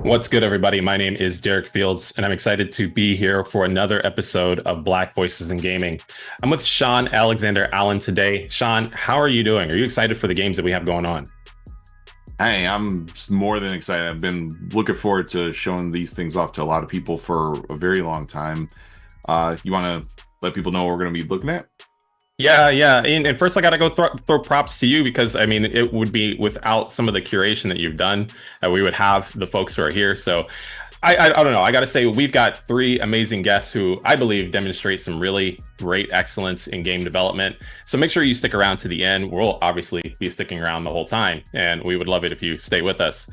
What's good, everybody? My name is Derek Fields, and I'm excited to be here for another episode of Black Voices in Gaming. I'm with Sean Alexander Allen today. Sean, how are you doing? Are you excited for the games that we have going on? Hey, I'm more than excited. I've been looking forward to showing these things off to a lot of people for a very long time. You want to let people know what we're going to be looking at? Yeah. And first, I got to go throw props to you because I mean, it would be without some of the curation that you've done that we would have the folks who are here. So I don't know. I got to say, we've got three amazing guests who I believe demonstrate some really great excellence in game development. So make sure you stick around to the end. We'll obviously be sticking around the whole time, and we would love it if you stay with us.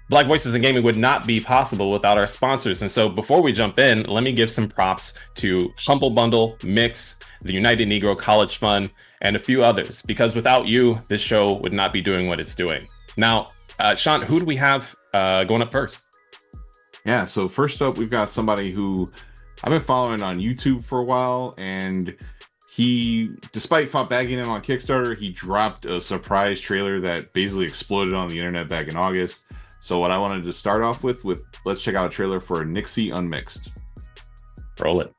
Black Voices in Gaming would not be possible without our sponsors. And so before we jump in, let me give some props to Humble Bundle, Mix, the United Negro College Fund, and a few others, because without you, this show would not be doing what it's doing. Now, Sean, who do we have going up first? Yeah, so first up, we've got somebody who I've been following on YouTube for a while, and he, despite bagging him on Kickstarter, he dropped a surprise trailer that basically exploded on the internet back in August. So what I wanted to start off with let's check out a trailer for Nixie Unmixed. Roll it.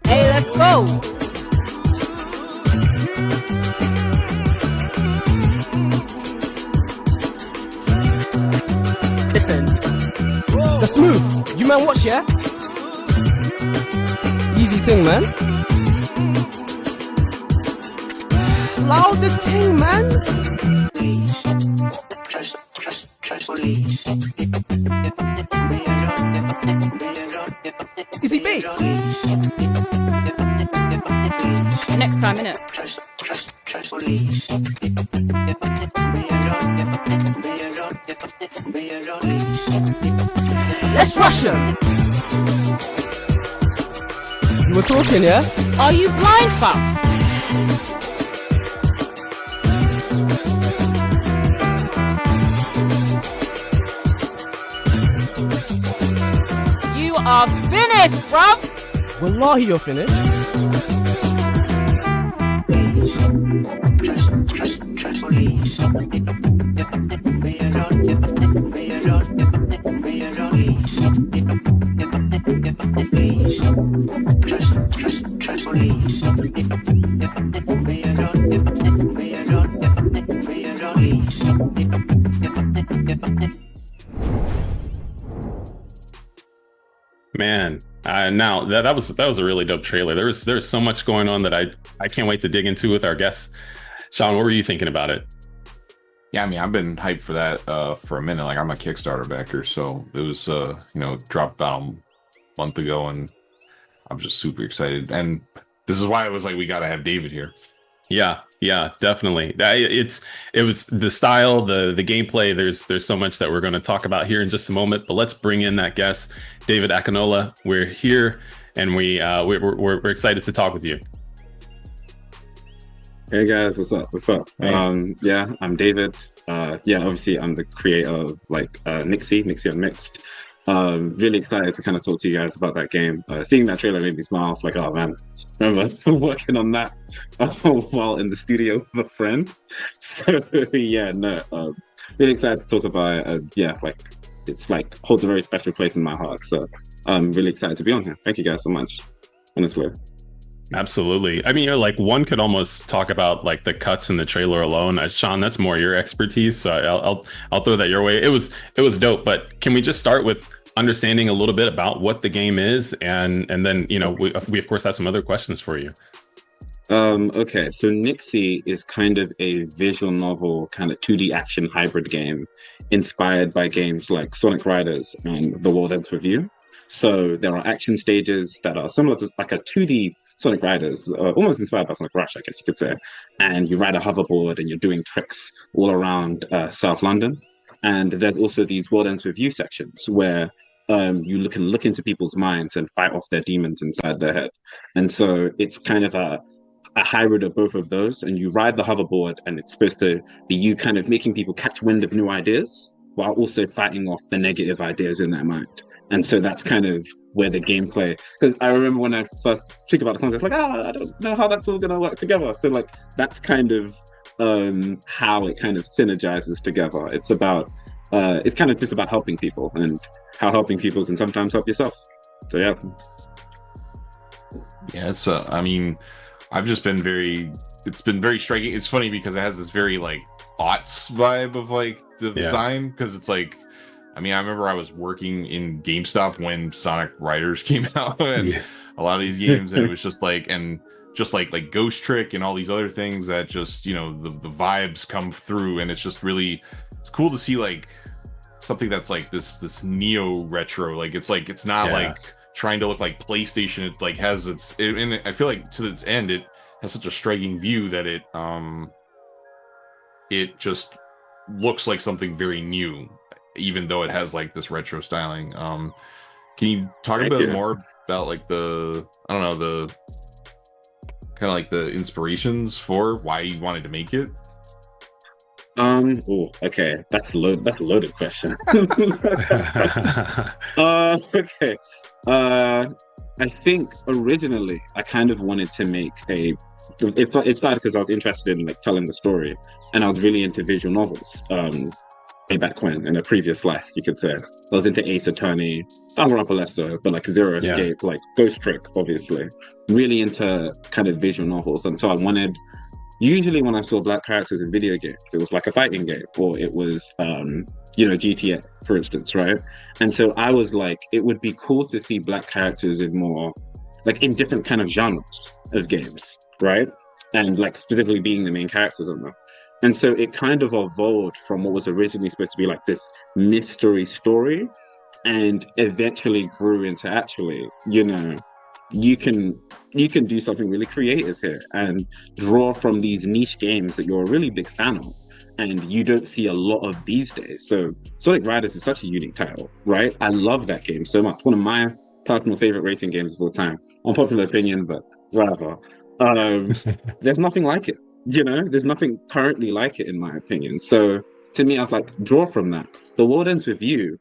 Hey, let's go! Listen, the smooth. You man watch, yeah? Easy thing, man. Loud the thing, man. Is he beat? Next time, innit? Let's rush him. You were talking, yeah? Are you blind, fam? You are finished, bruv! Wallahi, you're finished. Man, now that was a really dope trailer. There's so much going on that I can't wait to dig into with our guests. Sean, what were you thinking about it? Yeah, I mean, I've been hyped for that for a minute. Like, I'm a Kickstarter backer, so it was dropped about a month ago, and I'm just super excited. And this is why it was like, we got to have David here. Yeah, definitely. It was the style, the gameplay. There's so much that we're going to talk about here in just a moment. But let's bring in that guest, David Akinola. We're here, and we're excited to talk with you. Hey guys, what's up? Hey. Yeah, I'm David. Obviously I'm the creator of Nixie Unmixed. Really excited to kind of talk to you guys about that game. Seeing that trailer made me smile. I was like, oh man, remember working on that while in the studio with a friend. So really excited to talk about it. It's holds a very special place in my heart. So I'm really excited to be on here. Thank you guys so much, honestly. Absolutely. I mean, one could almost talk about like the cuts in the trailer alone. Sean, that's more your expertise, so I'll throw that your way. It was dope, but can we just start with understanding a little bit about what the game is, and then we of course have some other questions for you. Okay, so Nixie is kind of a visual novel, kind of 2D action hybrid game inspired by games like Sonic Riders and The World Ends With You. So there are action stages that are similar to like a 2D Sonic Riders, almost inspired by Sonic Rush, I guess you could say. And you ride a hoverboard and you're doing tricks all around South London. And there's also these World Ends With You sections where you can look into people's minds and fight off their demons inside their head. And so it's kind of a a hybrid of both of those, and you ride the hoverboard, and it's supposed to be you kind of making people catch wind of new ideas while also fighting off the negative ideas in their mind. And so that's kind of where the gameplay, because I remember when I first think about the concept, like, I don't know how that's all going to work together. So like that's kind of how it kind of synergizes together. It's about it's kind of just about helping people and how helping people can sometimes help yourself. So yeah. Yeah, it's I mean, I've just been it's been very striking. It's funny because it has this very like aughts vibe of like the design, because it's like, I mean, I remember I was working in GameStop when Sonic Riders came out and a lot of these games, and it was just like, and just like Ghost Trick and all these other things that just, you know, the vibes come through, and it's just really, it's cool to see like something that's like this neo retro, like it's not like trying to look like PlayStation. It like has and I feel like to its end it has such a striking view that it just looks like something very new, even though it has like this retro styling. Can you talk a bit more about like the, I don't know, the kind of like the inspirations for why you wanted to make it? Okay, that's a loaded question. Okay. I think originally I kind of wanted to make it started because I was interested in like telling the story, and I was really into visual novels. Way back when, in a previous life, you could say. I was into Ace Attorney, Danganronpa less so, but like Zero Escape, like Ghost Trick, obviously. Really into kind of visual novels, and so I wanted. Usually when I saw black characters in video games, it was like a fighting game, or it was, GTA, for instance, right? And so I was like, it would be cool to see black characters in more, like in different kind of genres of games, right? And like specifically being the main characters on them. And so it kind of evolved from what was originally supposed to be like this mystery story, and eventually grew into actually, you know, you can do something really creative here and draw from these niche games that you're a really big fan of, and you don't see a lot of these days. So Sonic Riders is such a unique title, right? I love that game so much. One of my personal favorite racing games of all time. Unpopular opinion, but rather. There's nothing like it, you know? There's nothing currently like it, in my opinion. So to me, I was like, draw from that. The World Ends With You,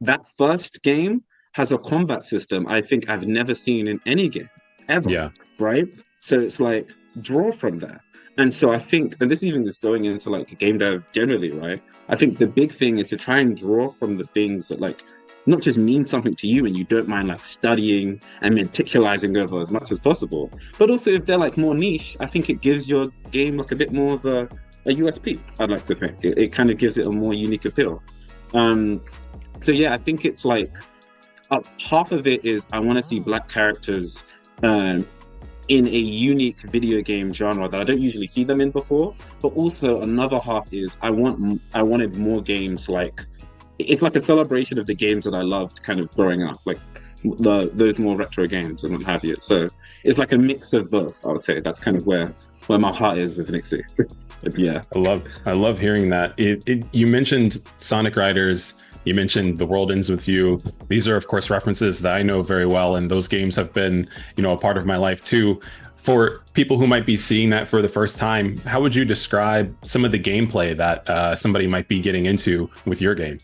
that first game has a combat system I think I've never seen in any game ever. Yeah. Right? So it's like, draw from that. And so I think, and this even just going into like game dev generally, right? I think the big thing is to try and draw from the things that like not just mean something to you and you don't mind like studying and meticulizing over as much as possible, but also if they're like more niche, I think it gives your game like a bit more of a USP, I'd like to think. It kind of gives it a more unique appeal. So yeah, I think it's like, half of it is I want to see black characters in a unique video game genre that I don't usually see them in before. But also another half is I wanted more games like, it's like a celebration of the games that I loved kind of growing up, like those more retro games and what have you. So it's like a mix of both, I would say. That's kind of where my heart is with Nixie. But yeah. I love hearing that. You mentioned Sonic Riders. You mentioned The World Ends With You. These are, of course, references that I know very well, and those games have been, you know, a part of my life too. For people who might be seeing that for the first time, how would you describe some of the gameplay that somebody might be getting into with your game?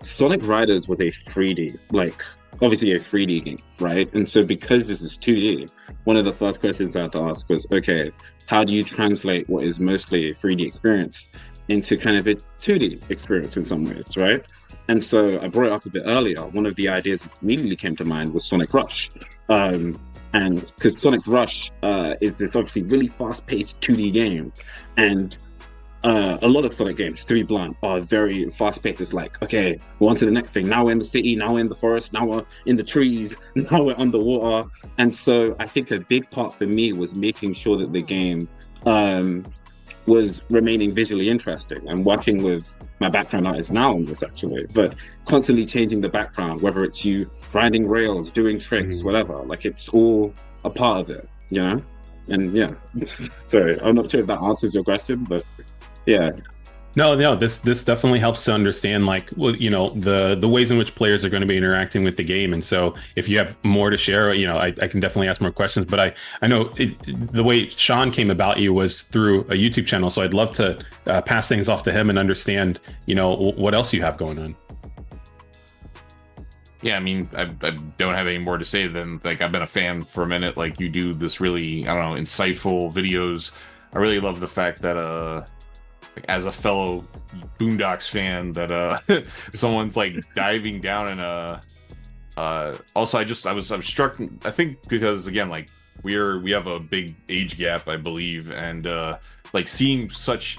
Sonic Riders was a 3D, like obviously a 3D game, right? And so because this is 2D, one of the first questions I had to ask was, okay, how do you translate what is mostly a 3D experience into kind of a 2D experience in some ways, right? And so I brought it up a bit earlier. One of the ideas that immediately came to mind was Sonic Rush. And because Sonic Rush is this obviously really fast-paced 2D game. And a lot of Sonic games, to be blunt, are very fast-paced. It's like, okay, we're on to the next thing. Now we're in the city, now we're in the forest, now we're in the trees, now we're underwater. And so I think a big part for me was making sure that the game was remaining visually interesting, and working with my background artist now on this actually, but constantly changing the background, whether it's you grinding rails, doing tricks, whatever, like it's all a part of it, you know? And yeah, sorry, I'm not sure if that answers your question, but yeah. No, this definitely helps to understand like well, the ways in which players are going to be interacting with the game. And so if you have more to share, I can definitely ask more questions. But I know the way Sean came about you was through a YouTube channel. So I'd love to pass things off to him and understand, what else you have going on. Yeah, I mean, I don't have any more to say than like I've been a fan for a minute. Like you do this really, I don't know, insightful videos. I really love the fact that as a fellow Boondocks fan that someone's like diving down in a also I was struck, I think, because again, like we have a big age gap, I believe, and like seeing such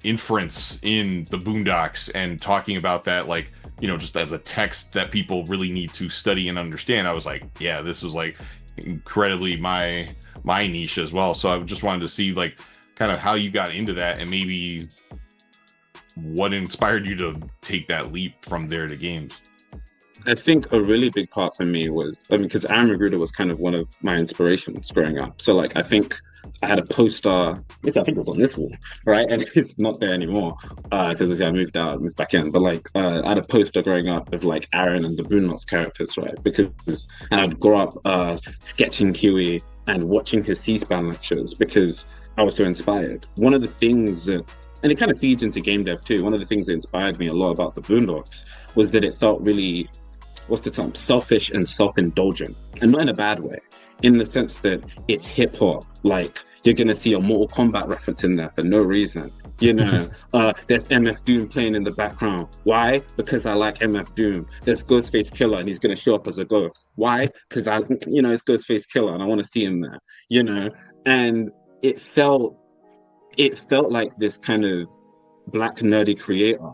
inference in the Boondocks and talking about that, like, just as a text that people really need to study and understand. I was like, yeah, this was like incredibly my niche as well. So I just wanted to see like kind of how you got into that and maybe what inspired you to take that leap from there to games. I think a really big part for me was, because Aaron Magruder was kind of one of my inspirations growing up. So like, I think I had a poster, I think it was on this wall, right? And it's not there anymore because I moved back in. But like, I had a poster growing up of like Aaron and the Boondocks characters, right? And I'd grow up sketching Huey and watching his C-SPAN lectures because I was so inspired. One of the things that, and it kind of feeds into game dev too, one of the things that inspired me a lot about the Boondocks was that it felt really, what's the term, selfish and self-indulgent, and not in a bad way, in the sense that it's hip-hop. Like, you're gonna see a Mortal Kombat reference in there for no reason. There's MF Doom playing in the background. Why? Because I like MF Doom. There's Ghostface Killer and he's gonna show up as a ghost. Why? Because it's Ghostface Killer and I want to see him there. And it felt like this kind of black nerdy creator,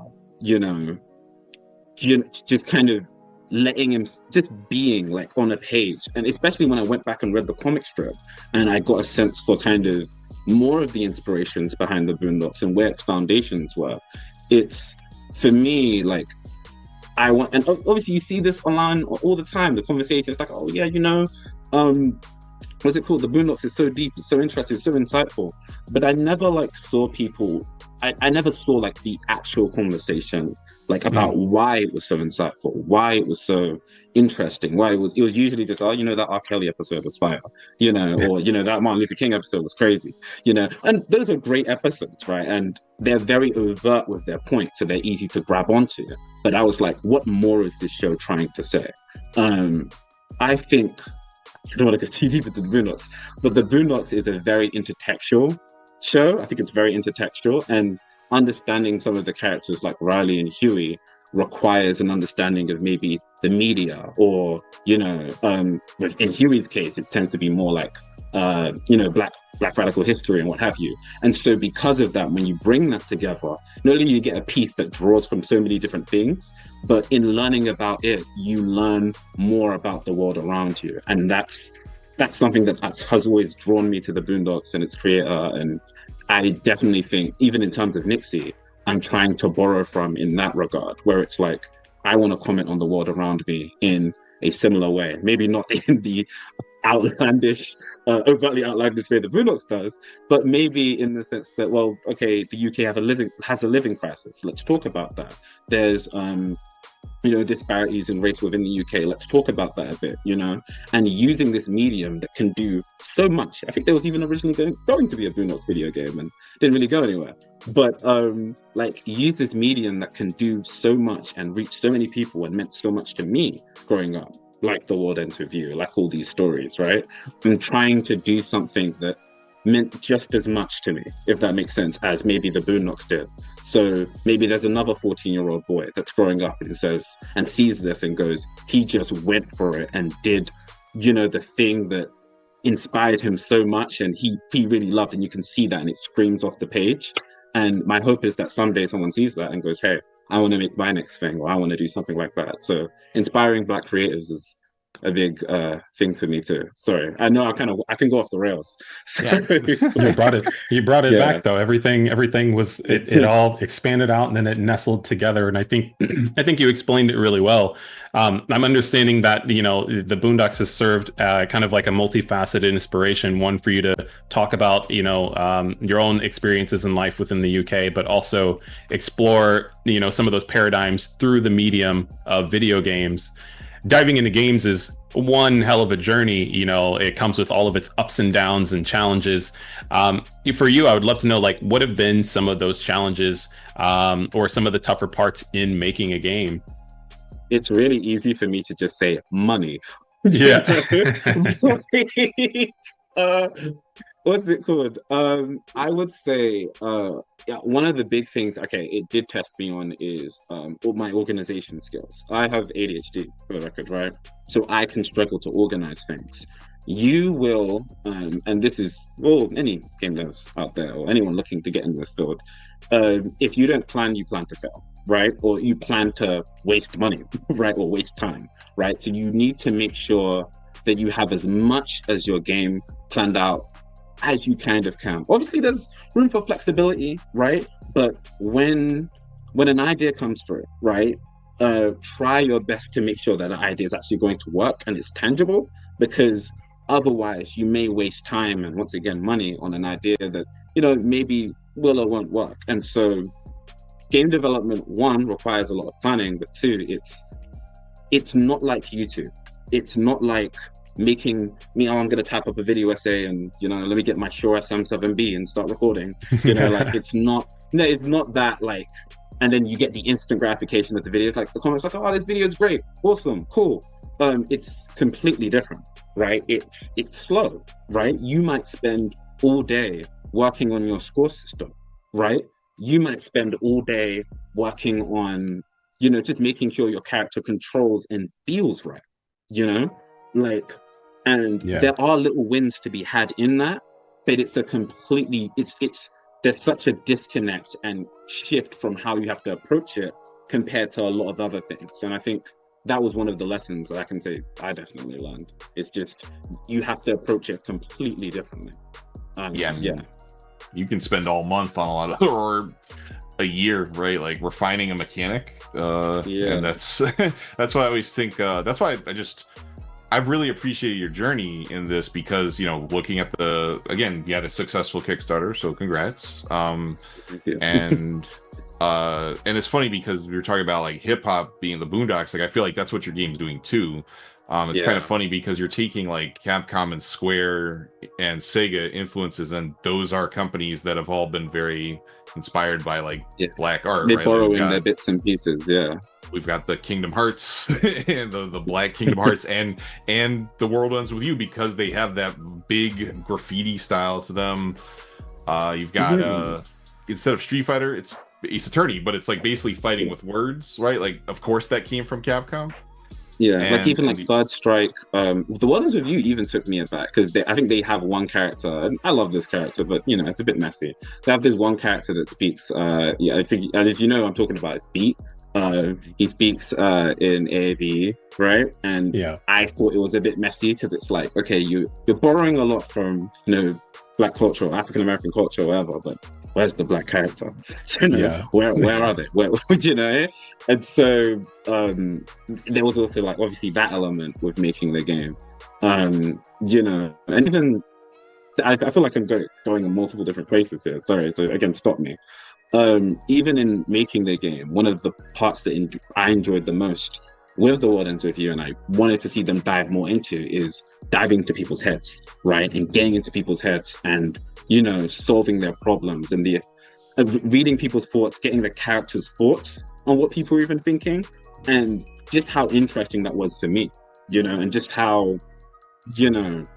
just kind of letting him just being like on a page. And especially when I went back and read the comic strip and I got a sense for kind of more of the inspirations behind the Boondocks and where its foundations were. It's, for me, like, I want, and obviously you see this online all the time, the conversation. It's like, oh yeah, what's it called? The Boondocks is so deep, it's so interesting, it's so insightful. But I never like saw people, I never saw like the actual conversation, like about why it was so insightful, why it was so interesting, why it was usually just, that R. Kelly episode was fire, or, that Martin Luther King episode was crazy, and those are great episodes, right? And they're very overt with their point, so they're easy to grab onto. But I was like, what more is this show trying to say? I think, I don't want to go too deep into the Boondocks, but the Boondocks is a very intertextual show. I think it's very intertextual, and understanding some of the characters like Riley and Huey requires an understanding of maybe the media, or in Huey's case, it tends to be more like black radical history and what have you. And so because of that, when you bring that together, not only do you get a piece that draws from so many different things, but in learning about it, you learn more about the world around you. And that's something that has always drawn me to the Boondocks and its creator. And I definitely think, even in terms of Nixie, I'm trying to borrow from in that regard, where it's like, I want to comment on the world around me in a similar way. Maybe not in the overtly outlandish way the Boondocks does, but maybe in the sense that, well, okay, the UK has a living crisis. Let's talk about that. There's disparities in race within the UK. Let's talk about that a bit, and using this medium that can do so much. I think there was even originally going to be a Boondocks video game and didn't really go anywhere. But use this medium that can do so much and reach so many people and meant so much to me growing up, like The World Ends With You, like all these stories, right? I'm trying to do something that meant just as much to me, if that makes sense, as maybe the Boondocks did. So maybe there's another 14-year-old boy that's growing up and sees this and goes, he just went for it and did, the thing that inspired him so much and he really loved, and you can see that and it screams off the page. And my hope is that someday someone sees that and goes, hey, I want to make my next thing, or I want to do something like that. So inspiring Black creators is thing for me too. Sorry, I know I can go off the rails. Yeah. You brought it Yeah. back though. Everything was it all expanded out and then it nestled together. And I think I think you explained it really well. I'm understanding that the Boondocks has served kind of like a multifaceted inspiration. One for you to talk about your own experiences in life within the UK, but also explore some of those paradigms through the medium of video games. Diving into games is one hell of a journey. It comes with all of its ups and downs and challenges. For you, I would love to know, like, what have been some of those challenges, or some of the tougher parts in making a game? It's really easy for me to just say money. Yeah. uh, what's it called? I would say yeah, one of the big things, okay, it did test me on is all my organization skills. I have ADHD for the record, right? So I can struggle to organize things. You will, and this is well, any game devs out there or anyone looking to get into this field, if you don't plan, you plan to fail, right? Or you plan to waste money, right? Or waste time, right? So you need to make sure that you have as much as your game planned out as you kind of can. Obviously, there's room for flexibility, right? But when an idea comes through, right, try your best to make sure that the idea is actually going to work and it's tangible, because otherwise you may waste time and once again money on an idea that maybe will or won't work. And so game development, one, requires a lot of planning, but two, it's not like YouTube. It's not like making me, I'm going to type up a video essay and, let me get my Shure SM7B and start recording. Like it's not that like, and then you get the instant gratification of the videos, like the comments like, oh, this video is great, awesome, cool. It's completely different, right? It's slow, right? You might spend all day working on your score system, right? You might spend all day working on, just making sure your character controls and feels right, like, and there are little wins to be had in that, but it's a completely, there's such a disconnect and shift from how you have to approach it compared to a lot of other things. And I think that was one of the lessons that I can say I definitely learned. It's just, you have to approach it completely differently. Yeah. You can spend all month on a lot of, or a year, right? Like refining a mechanic. And that's that's why I always think. That's why I've really appreciated your journey in this, because looking at again, you had a successful Kickstarter, so congrats. Thank you. And it's funny because we were talking about like hip hop being the Boondocks. Like I feel like that's what your game's doing too. It's kind of funny because you're taking like Capcom and Square and Sega influences, and those are companies that have all been very inspired by like black art. They're right? borrowing their bits and pieces. Yeah, we've got the Kingdom Hearts and the Black Kingdom Hearts and the World Ends With You, because they have that big graffiti style to them. You've got instead of Street Fighter, it's Ace Attorney, but it's like basically fighting with words, right? Like, of course, that came from Capcom. Yeah, and, like even like Third Strike, the World Ends With You even took me aback, because I think they have one character, and I love this character, but it's a bit messy. They have this one character that speaks, I think, and if I'm talking about, it's Beat. He speaks in AAVE, right? And I thought it was a bit messy, because it's like, okay, you're borrowing a lot from Black culture, or African American culture, or whatever, but where's the black character? Where are they? Where And so there was also like obviously that element with making the game, and even I feel like I'm going in multiple different places here. Sorry, so again, stop me. Even in making the game, one of the parts that I enjoyed the most with the World Ends With You, and I wanted to see them dive more into, is diving into people's heads, right? And getting into people's heads and, solving their problems, and reading people's thoughts, getting the characters' thoughts on what people are even thinking, and just how interesting that was for me, and just how, just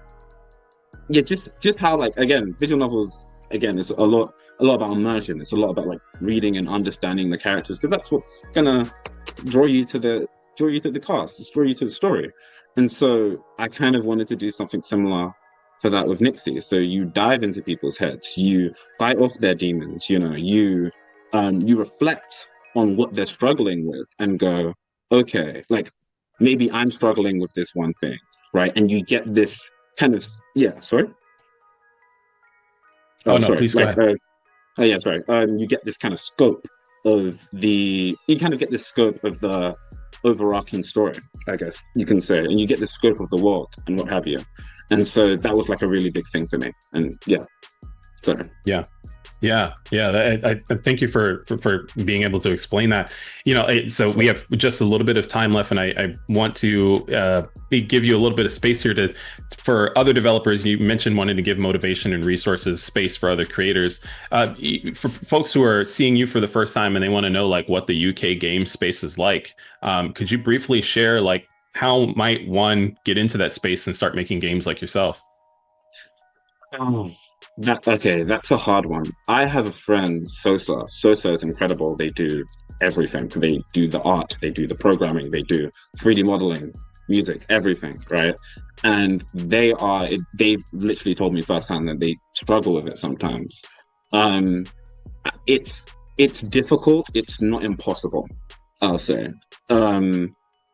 how, like, again, visual novels, again, it's a lot about immersion. It's a lot about like reading and understanding the characters, because that's what's gonna draw you to the cast, draw you to the story. And so I kind of wanted to do something similar for that with Nixie. So you dive into people's heads, you fight off their demons, you reflect on what they're struggling with and go, okay, like maybe I'm struggling with this one thing, right? And you get this kind of, yeah, sorry. Oh no, Sorry. please go ahead. Oh yeah, sorry. You get this kind of scope of the, you kind of get the scope of the overarching story, I guess you can say, and you get the scope of the world and what have you. And so that was like a really big thing for me. And yeah, so Yeah. Yeah, yeah. I thank you for being able to explain that. So we have just a little bit of time left, and I want to give you a little bit of space here for other developers. You mentioned wanting to give motivation and resources, space for other creators. For folks who are seeing you for the first time and they want to know like what the UK game space is like, could you briefly share like how might one get into that space and start making games like yourself? that's a hard one. I have a friend, Sosa. Sosa is incredible. They do everything. They do the art, they do the programming, they do 3D modeling, music, everything, right? And they've literally told me firsthand that they struggle with it sometimes. It's difficult. It's not impossible, I'll say.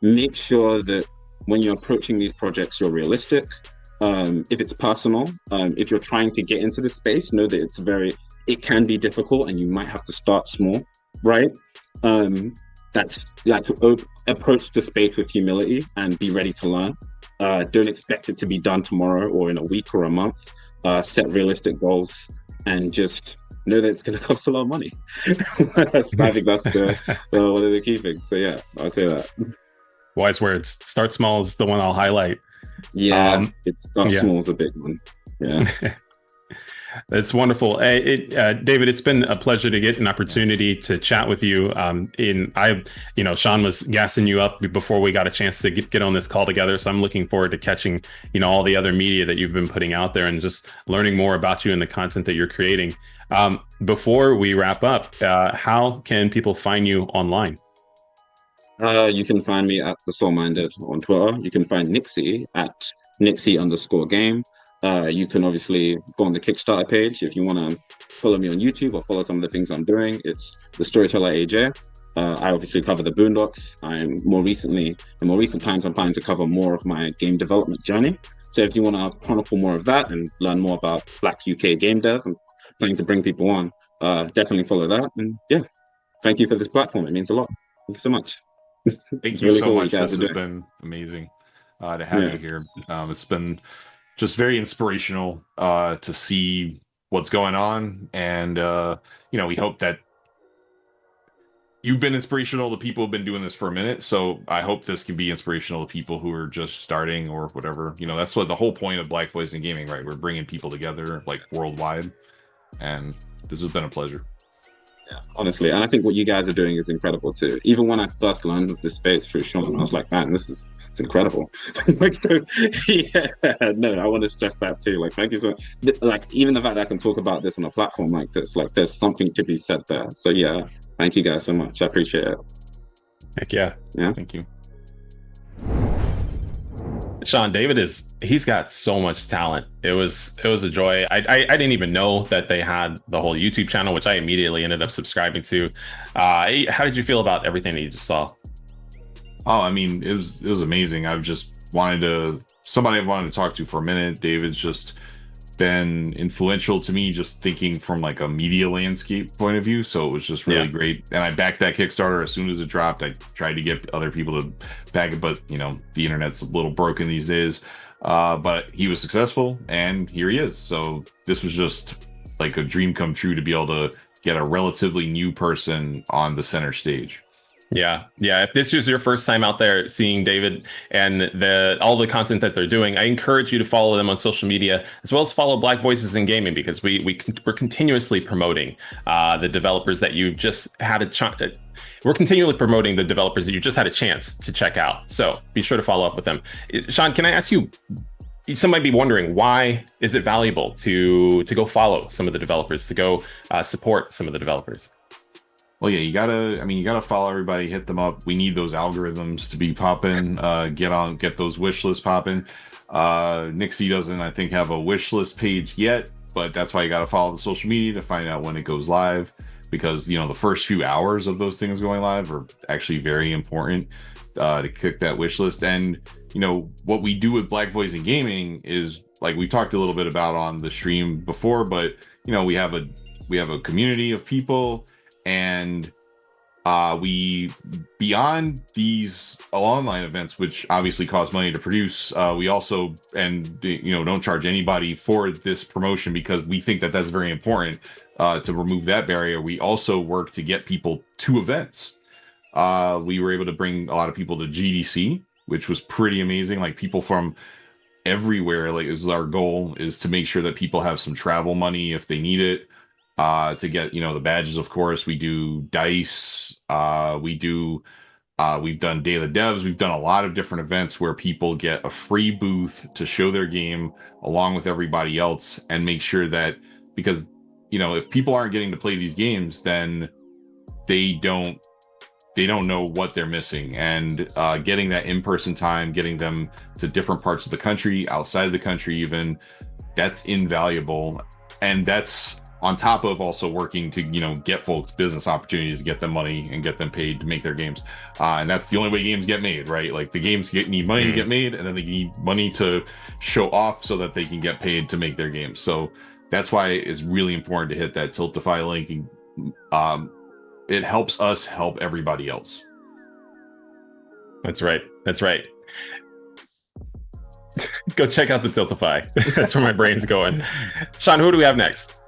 Make sure that when you're approaching these projects, you're realistic. If it's personal, if you're trying to get into the space, know that it can be difficult and you might have to start small, right? That's like approach the space with humility and be ready to learn. Don't expect it to be done tomorrow or in a week or a month. Set realistic goals and just know that it's going to cost a lot of money. I think that's one of the key things. So yeah, I'll say that. Wise words. Start small is the one I'll highlight. Yeah, small is a big one. Yeah. That's wonderful. David, it's been a pleasure to get an opportunity to chat with you. Sean was gassing you up before we got a chance to get on this call together. So I'm looking forward to catching, all the other media that you've been putting out there and just learning more about you and the content that you're creating. Before we wrap up, how can people find you online? You can find me at The Soul Minded on Twitter. You can find Nixie at Nixie_game. You can obviously go on the Kickstarter page if you want to follow me on YouTube or follow some of the things I'm doing. It's The Storyteller AJ. I obviously cover the Boondocks. In more recent times, I'm planning to cover more of my game development journey. So if you want to chronicle more of that and learn more about Black UK game dev, I'm planning to bring people on. Definitely follow that. And yeah, thank you for this platform. It means a lot. Thank you so much. Thank you so much. This has been amazing to have you here. It's been just very inspirational to see what's going on, and we hope that you've been inspirational to people who've been doing this for a minute. So I hope this can be inspirational to people who are just starting or whatever. That's what the whole point of Black Voice in Gaming, right? We're bringing people together like worldwide, and this has been a pleasure. Yeah, honestly, and I think what you guys are doing is incredible too. Even when I first learned of this space through Sean, I was like, man, it's incredible. I want to stress that too. Like, thank you so much. Like, even the fact that I can talk about this on a platform like this, like, there's something to be said there. So yeah, thank you guys so much. I appreciate it. Heck yeah. Yeah. Thank you. Sean, he's got so much talent. It was a joy. I didn't even know that they had the whole YouTube channel, which I immediately ended up subscribing to. How did you feel about everything that you just saw? Oh, I mean, it was amazing. I've just somebody I wanted to talk to for a minute. David's just been influential to me, just thinking from like a media landscape point of view. So it was just really great. And I backed that Kickstarter as soon as it dropped. I tried to get other people to back it, but the internet's a little broken these days. But he was successful, and here he is. So this was just like a dream come true to be able to get a relatively new person on the center stage. Yeah. If this is your first time out there seeing David and all the content that they're doing, I encourage you to follow them on social media, as well as follow Black Voices in Gaming, because we're continuously promoting the developers that you've just had a chance. We're continually promoting the developers that you just had a chance to check out. So be sure to follow up with them. Sean, can I ask you? Some might be wondering, why is it valuable to go follow some of the developers, to go support some of the developers? Well, yeah, you gotta follow everybody, hit them up. We need those algorithms to be popping, get those wish lists popping. Nixie doesn't, I think, have a wish list page yet, but that's why you gotta follow the social media to find out when it goes live, because the first few hours of those things going live are actually very important. to kick that wish list. And what we do with Black Voice in Gaming is, like we talked a little bit about on the stream before, but we have a community of people, and we, beyond these online events, which obviously cost money to produce, we also don't charge anybody for this promotion, because we think that that's very important to remove that barrier. We also work to get people to events. We were able to bring a lot of people to GDC, which was pretty amazing. Like, people from everywhere, like, is our goal, is to make sure that people have some travel money if they need it, to get the badges. Of course, we do dice, we've done Day of the Devs, we've done a lot of different events where people get a free booth to show their game along with everybody else, and make sure that, because if people aren't getting to play these games, then they don't know what they're missing. And getting that in-person time, getting them to different parts of the country, outside of the country even, that's invaluable. And that's on top of also working to get folks business opportunities, get them money, and get them paid to make their games. And that's the only way games get made, right? Like, the games need money to get made, and then they need money to show off so that they can get paid to make their games. So that's why it's really important to hit that Tiltify link. It helps us help everybody else. That's right. Go check out the Tiltify. That's where my brain's going. Sean, who do we have next?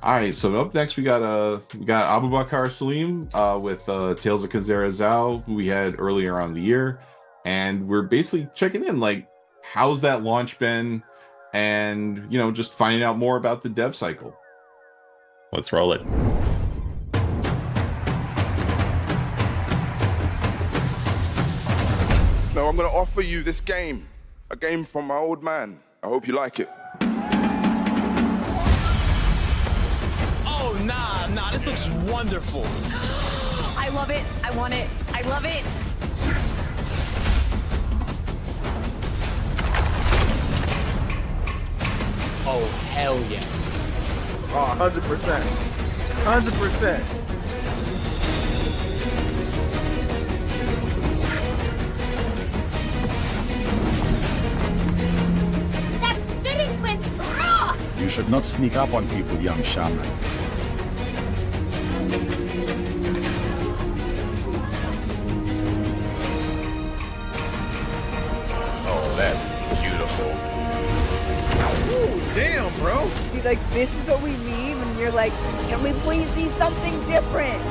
All right, so up next we got Abubakar Salim with Tales of Kanzera Zhao, who we had earlier on the year, and we're basically checking in, like, how's that launch been, and just finding out more about the dev cycle. Let's roll it. Now I'm going to offer you this game, a game from my old man. I hope you like it. Oh, nah, this looks wonderful. I love it. I want it. I love it. Oh, hell yes. Oh, 100%. 100%. You should not sneak up on people, young shaman. Oh, that's beautiful. Ooh, damn, bro. See, like, this is what we mean when you're like, can we please see something different?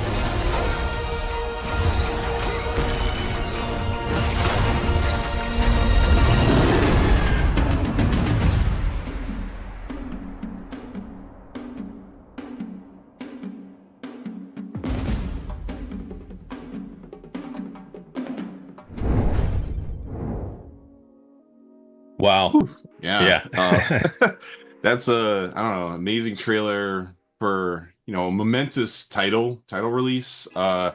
Wow. Yeah. That's I don't know, amazing trailer for a momentous title release. I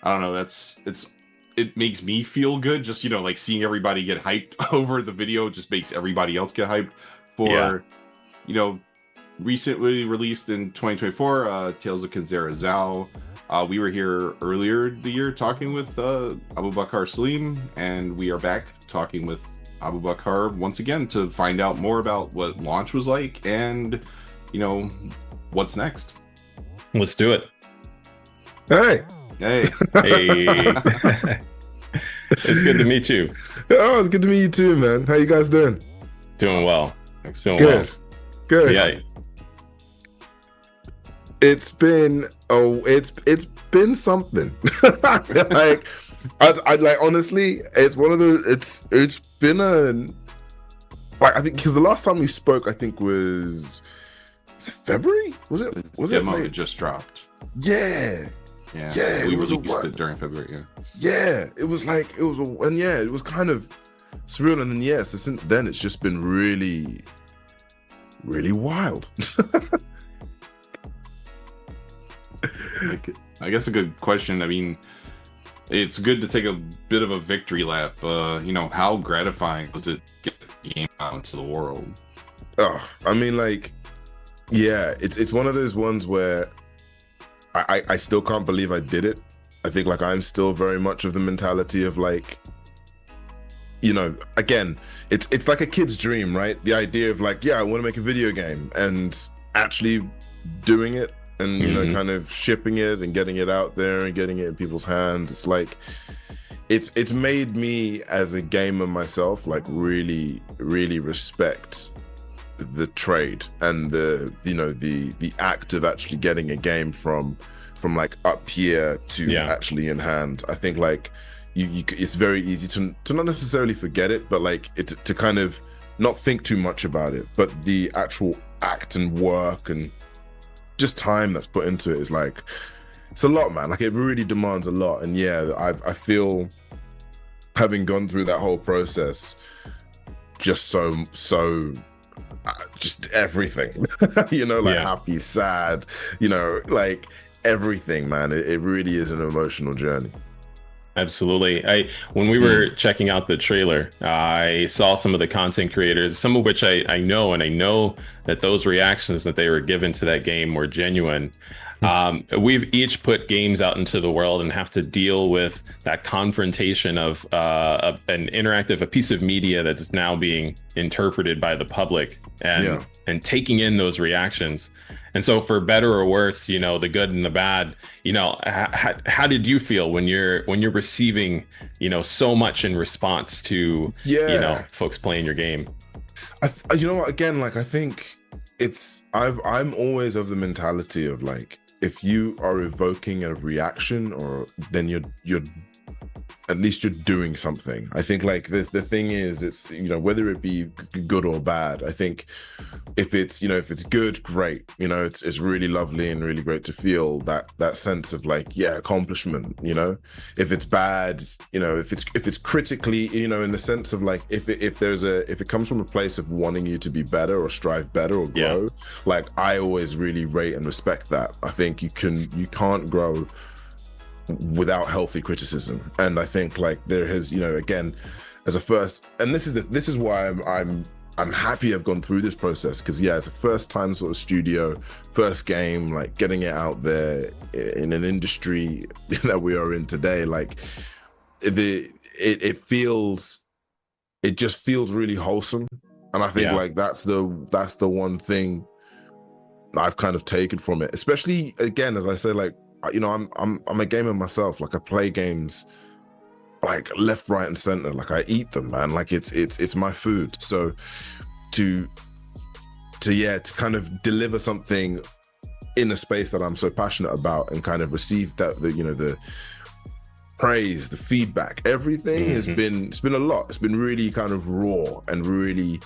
don't know, it makes me feel good, just like seeing everybody get hyped over the video just makes everybody else get hyped for recently released in 2024 Tales of Kanzera Zhao. We were here earlier the year talking with Abubakar Salim, and we are back talking with Abubakar once again to find out more about what launch was like and what's next. Let's do it. Hey. Hey. It's good to meet you. Oh, it's good to meet you too, man. How you guys doing? Doing well. Good. Yeah. It's been something. Like, I like, honestly, it's one of the it's been I think, because the last time we spoke, I think was it February? Was it demo like, it just dropped. Yeah. We released it during February. Yeah, it was it was kind of surreal, and then so since then it's just been really, really wild. I guess a good question. I mean, it's good to take a bit of a victory lap. How gratifying was it to get the game out into the world? Oh, I mean, like, yeah, it's one of those ones where I still can't believe I did it. I think like I'm still very much of the mentality of like, you know, again, it's like a kid's dream, right? The idea of like, yeah, I want to make a video game, and actually doing it, and you know, kind of shipping it and getting it out there and getting it in people's hands. It's like, it's made me as a gamer myself like really respect the trade and the, you know, the act of actually getting a game from like up here to actually in hand. I think like you it's very easy to not necessarily forget it, but like it to kind of not think too much about it, but the actual act and work and just time that's put into it is like, it's a lot, man. Like it really demands a lot. And yeah, I feel, having gone through that whole process, just so just everything, you know, like happy, sad, you know, like everything, man. It really is an emotional journey. Absolutely. When we were checking out the trailer, I saw some of the content creators, some of which I know, and I know that those reactions that they were given to that game were genuine. We've each put games out into the world and have to deal with that confrontation of an interactive, a piece of media that is now being interpreted by the public, and taking in those reactions. And so, for better or worse, you know, the good and the bad, you know, how did you feel when you're receiving, you know, so much in response to, you know, folks playing your game? You know what? Again, like I think I'm always of the mentality of like, if you are evoking a reaction, or then you're at least you're doing something. I think like the thing is, it's, you know, whether it be good or bad, I think if it's, you know, if it's good, great, you know, it's really lovely and really great to feel that sense of like, yeah, accomplishment, you know. If it's bad, you know, if it's critically, you know, in the sense of like, if it comes from a place of wanting you to be better or strive better or grow, like I always really rate and respect that. I think you can't grow without healthy criticism. And I think like there has, you know, again, as a first, and this is why I'm happy I've gone through this process, because yeah, it's a first time sort of studio, first game, like getting it out there in an industry that we are in today, like it just feels really wholesome. And I think like that's the one thing I've kind of taken from it, especially again, as I say, like, you know, I'm a gamer myself. Like I play games like left, right, and center. Like I eat them, man. Like it's my food. So to kind of deliver something in a space that I'm so passionate about and kind of receive that, the praise, the feedback, everything it's been a lot. It's been really kind of raw and really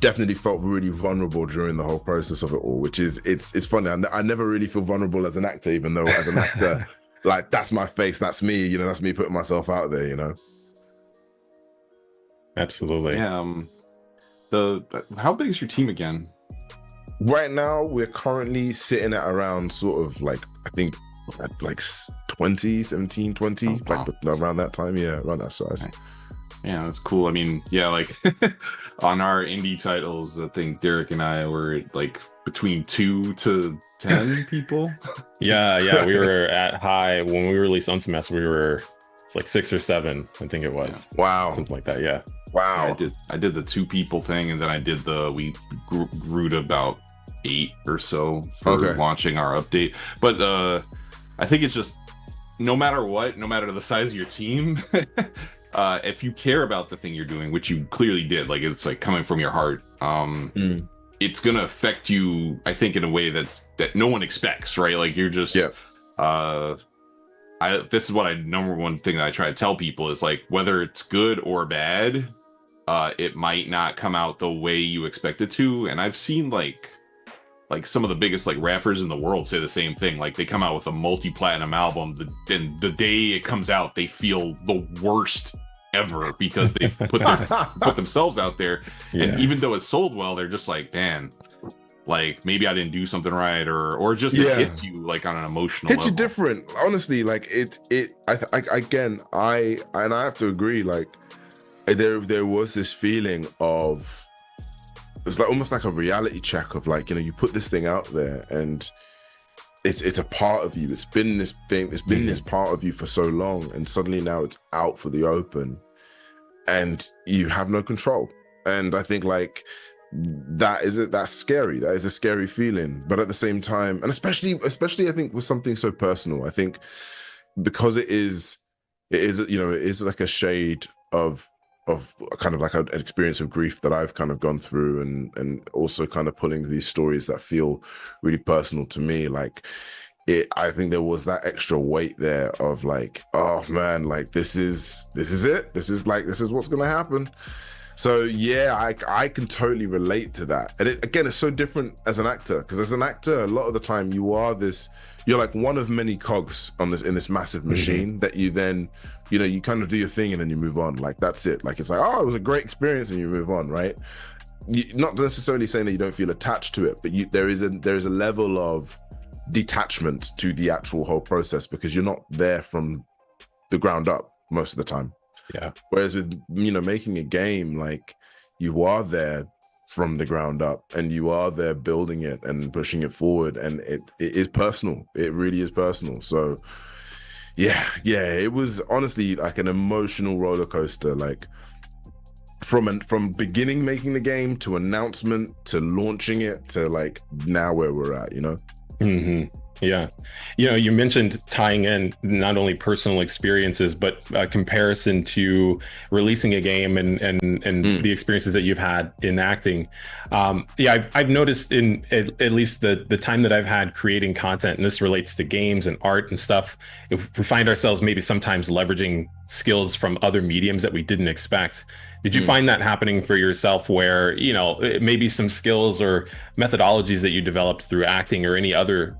definitely felt really vulnerable during the whole process of it all, which is it's funny. I never really feel vulnerable as an actor, even though as an actor like that's my face, that's me, you know, that's me putting myself out there, you know. Absolutely. How big is your team again? Right now we're currently sitting at around sort of like, I think like 20, 17, 20, oh, wow. Like around that time, around that size. Okay. Yeah, that's cool. I mean, yeah, like on our indie titles, I think Derek and I were like between 2 to 10 people. Yeah, we were at high when we released Unsemester. We were like 6 or 7, I think it was. Yeah. Wow, something like that. Yeah. Wow. Yeah, I did the 2 people thing, and then I did we grew to about 8 or so for launching our update. But I think it's just no matter the size of your team. If you care about the thing you're doing, which you clearly did, like it's like coming from your heart, it's gonna affect you, I think, in a way that no one expects, right? Like you're just this is what number one thing that I try to tell people is like, whether it's good or bad, it might not come out the way you expect it to. And I've seen like some of the biggest like rappers in the world say the same thing. Like they come out with a multi-platinum album, and the day it comes out, they feel the worst ever because they've put themselves out there. And even though it's sold well, they're just like, man, like maybe I didn't do something right, or just it hits you like on an emotional level. You different, honestly. Like I have to agree. Like there was this feeling of, it's like almost like a reality check of like, you know, you put this thing out there and it's a part of you. It's been this thing. It's been this part of you for so long, and suddenly now it's out for the open, and you have no control. And I think like that's scary. That is a scary feeling. But at the same time, and especially I think with something so personal, I think because it is like a shade of kind of like an experience of grief that I've kind of gone through, and also kind of pulling these stories that feel really personal to me. Like I think there was that extra weight there of like, oh man, like this is it. This is what's gonna happen. So yeah, I can totally relate to that. And again, it's so different as an actor, because as an actor, a lot of the time you're like one of many cogs in this massive machine that you then, you kind of do your thing and then you move on. Like that's it. Like it's like, oh, it was a great experience, and you move on, right? Not necessarily saying that you don't feel attached to it, but there is a level of detachment to the actual whole process, because you're not there from the ground up most of the time. Yeah. Whereas with making a game, like you are there from the ground up, and you are there building it and pushing it forward, and it is personal. It really is personal. So yeah, it was honestly like an emotional roller coaster, like from beginning making the game to announcement to launching it to like now where we're at, Yeah. You mentioned tying in not only personal experiences, but a comparison to releasing a game and the experiences that you've had in acting. I've noticed in at least the time that I've had creating content, and this relates to games and art and stuff, if we find ourselves maybe sometimes leveraging skills from other mediums that we didn't expect. Did you find that happening for yourself, where, maybe some skills or methodologies that you developed through acting or any other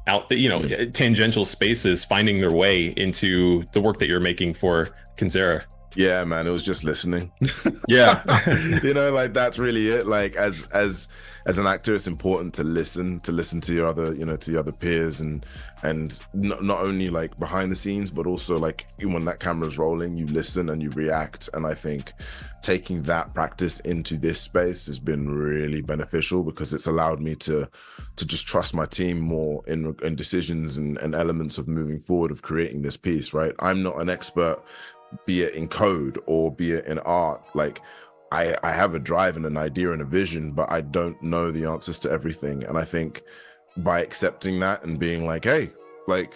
tangential spaces finding their way into the work that you're making for Kinzera? Yeah, man, it was just listening. Yeah. Like that's really it. Like as an actor, it's important to listen to your other, to your other peers, and not only like behind the scenes, but also like when that camera's rolling, you listen and you react. And I think taking that practice into this space has been really beneficial, because it's allowed me to just trust my team more in decisions and elements of moving forward, of creating this piece, right? I'm not an expert, be it in code or be it in art. Like I have a drive and an idea and a vision, but I don't know the answers to everything. And I think by accepting that and being like, hey, like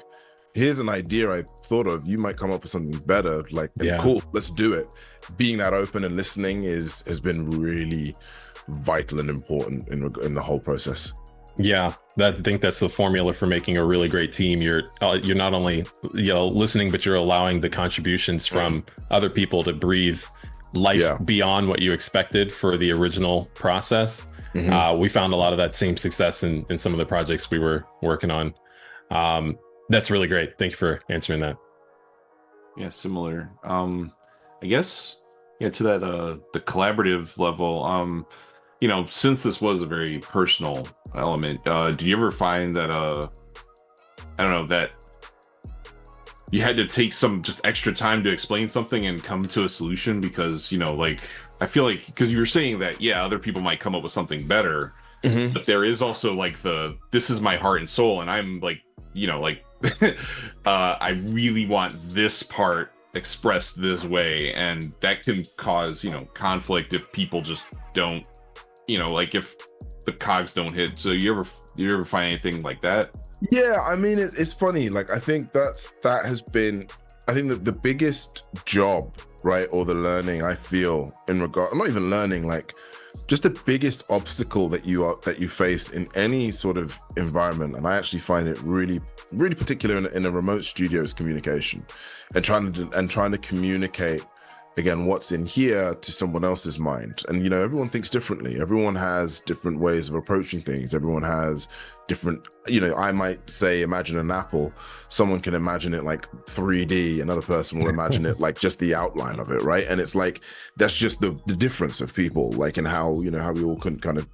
here's an idea I thought of, you might come up with something better, like, cool, let's do it. Being that open and listening has been really vital and important in the whole process. Yeah, I think that's the formula for making a really great team. You're not only listening, but you're allowing the contributions from other people to breathe life beyond what you expected for the original process. We found a lot of that same success in some of the projects we were working on. That's really great. Thank you for answering that. Yeah, similar. I guess to that the collaborative level. Since this was a very personal element, did you ever find that that you had to take some just extra time to explain something and come to a solution? Because I feel like, because you were saying that other people might come up with something better, but there is also like this is my heart and soul, and I'm like I really want this part expressed this way, and that can cause conflict if people just don't, like if the cogs don't hit. So you ever find anything like that? Yeah, I mean, it's funny. Like I think that has been, I think that the biggest job, right, or the learning I feel in regard, not even learning, like just the biggest obstacle that you face in any sort of environment, and I actually find it really, really particular in a remote studio, is communication, and trying to communicate again what's in here to someone else's mind. And everyone thinks differently. Everyone has different ways of approaching things. Everyone has different, I might say imagine an apple, someone can imagine it like 3D, another person will imagine it like just the outline of it, right? And it's like that's just the difference of people, like, in how how we all can kind of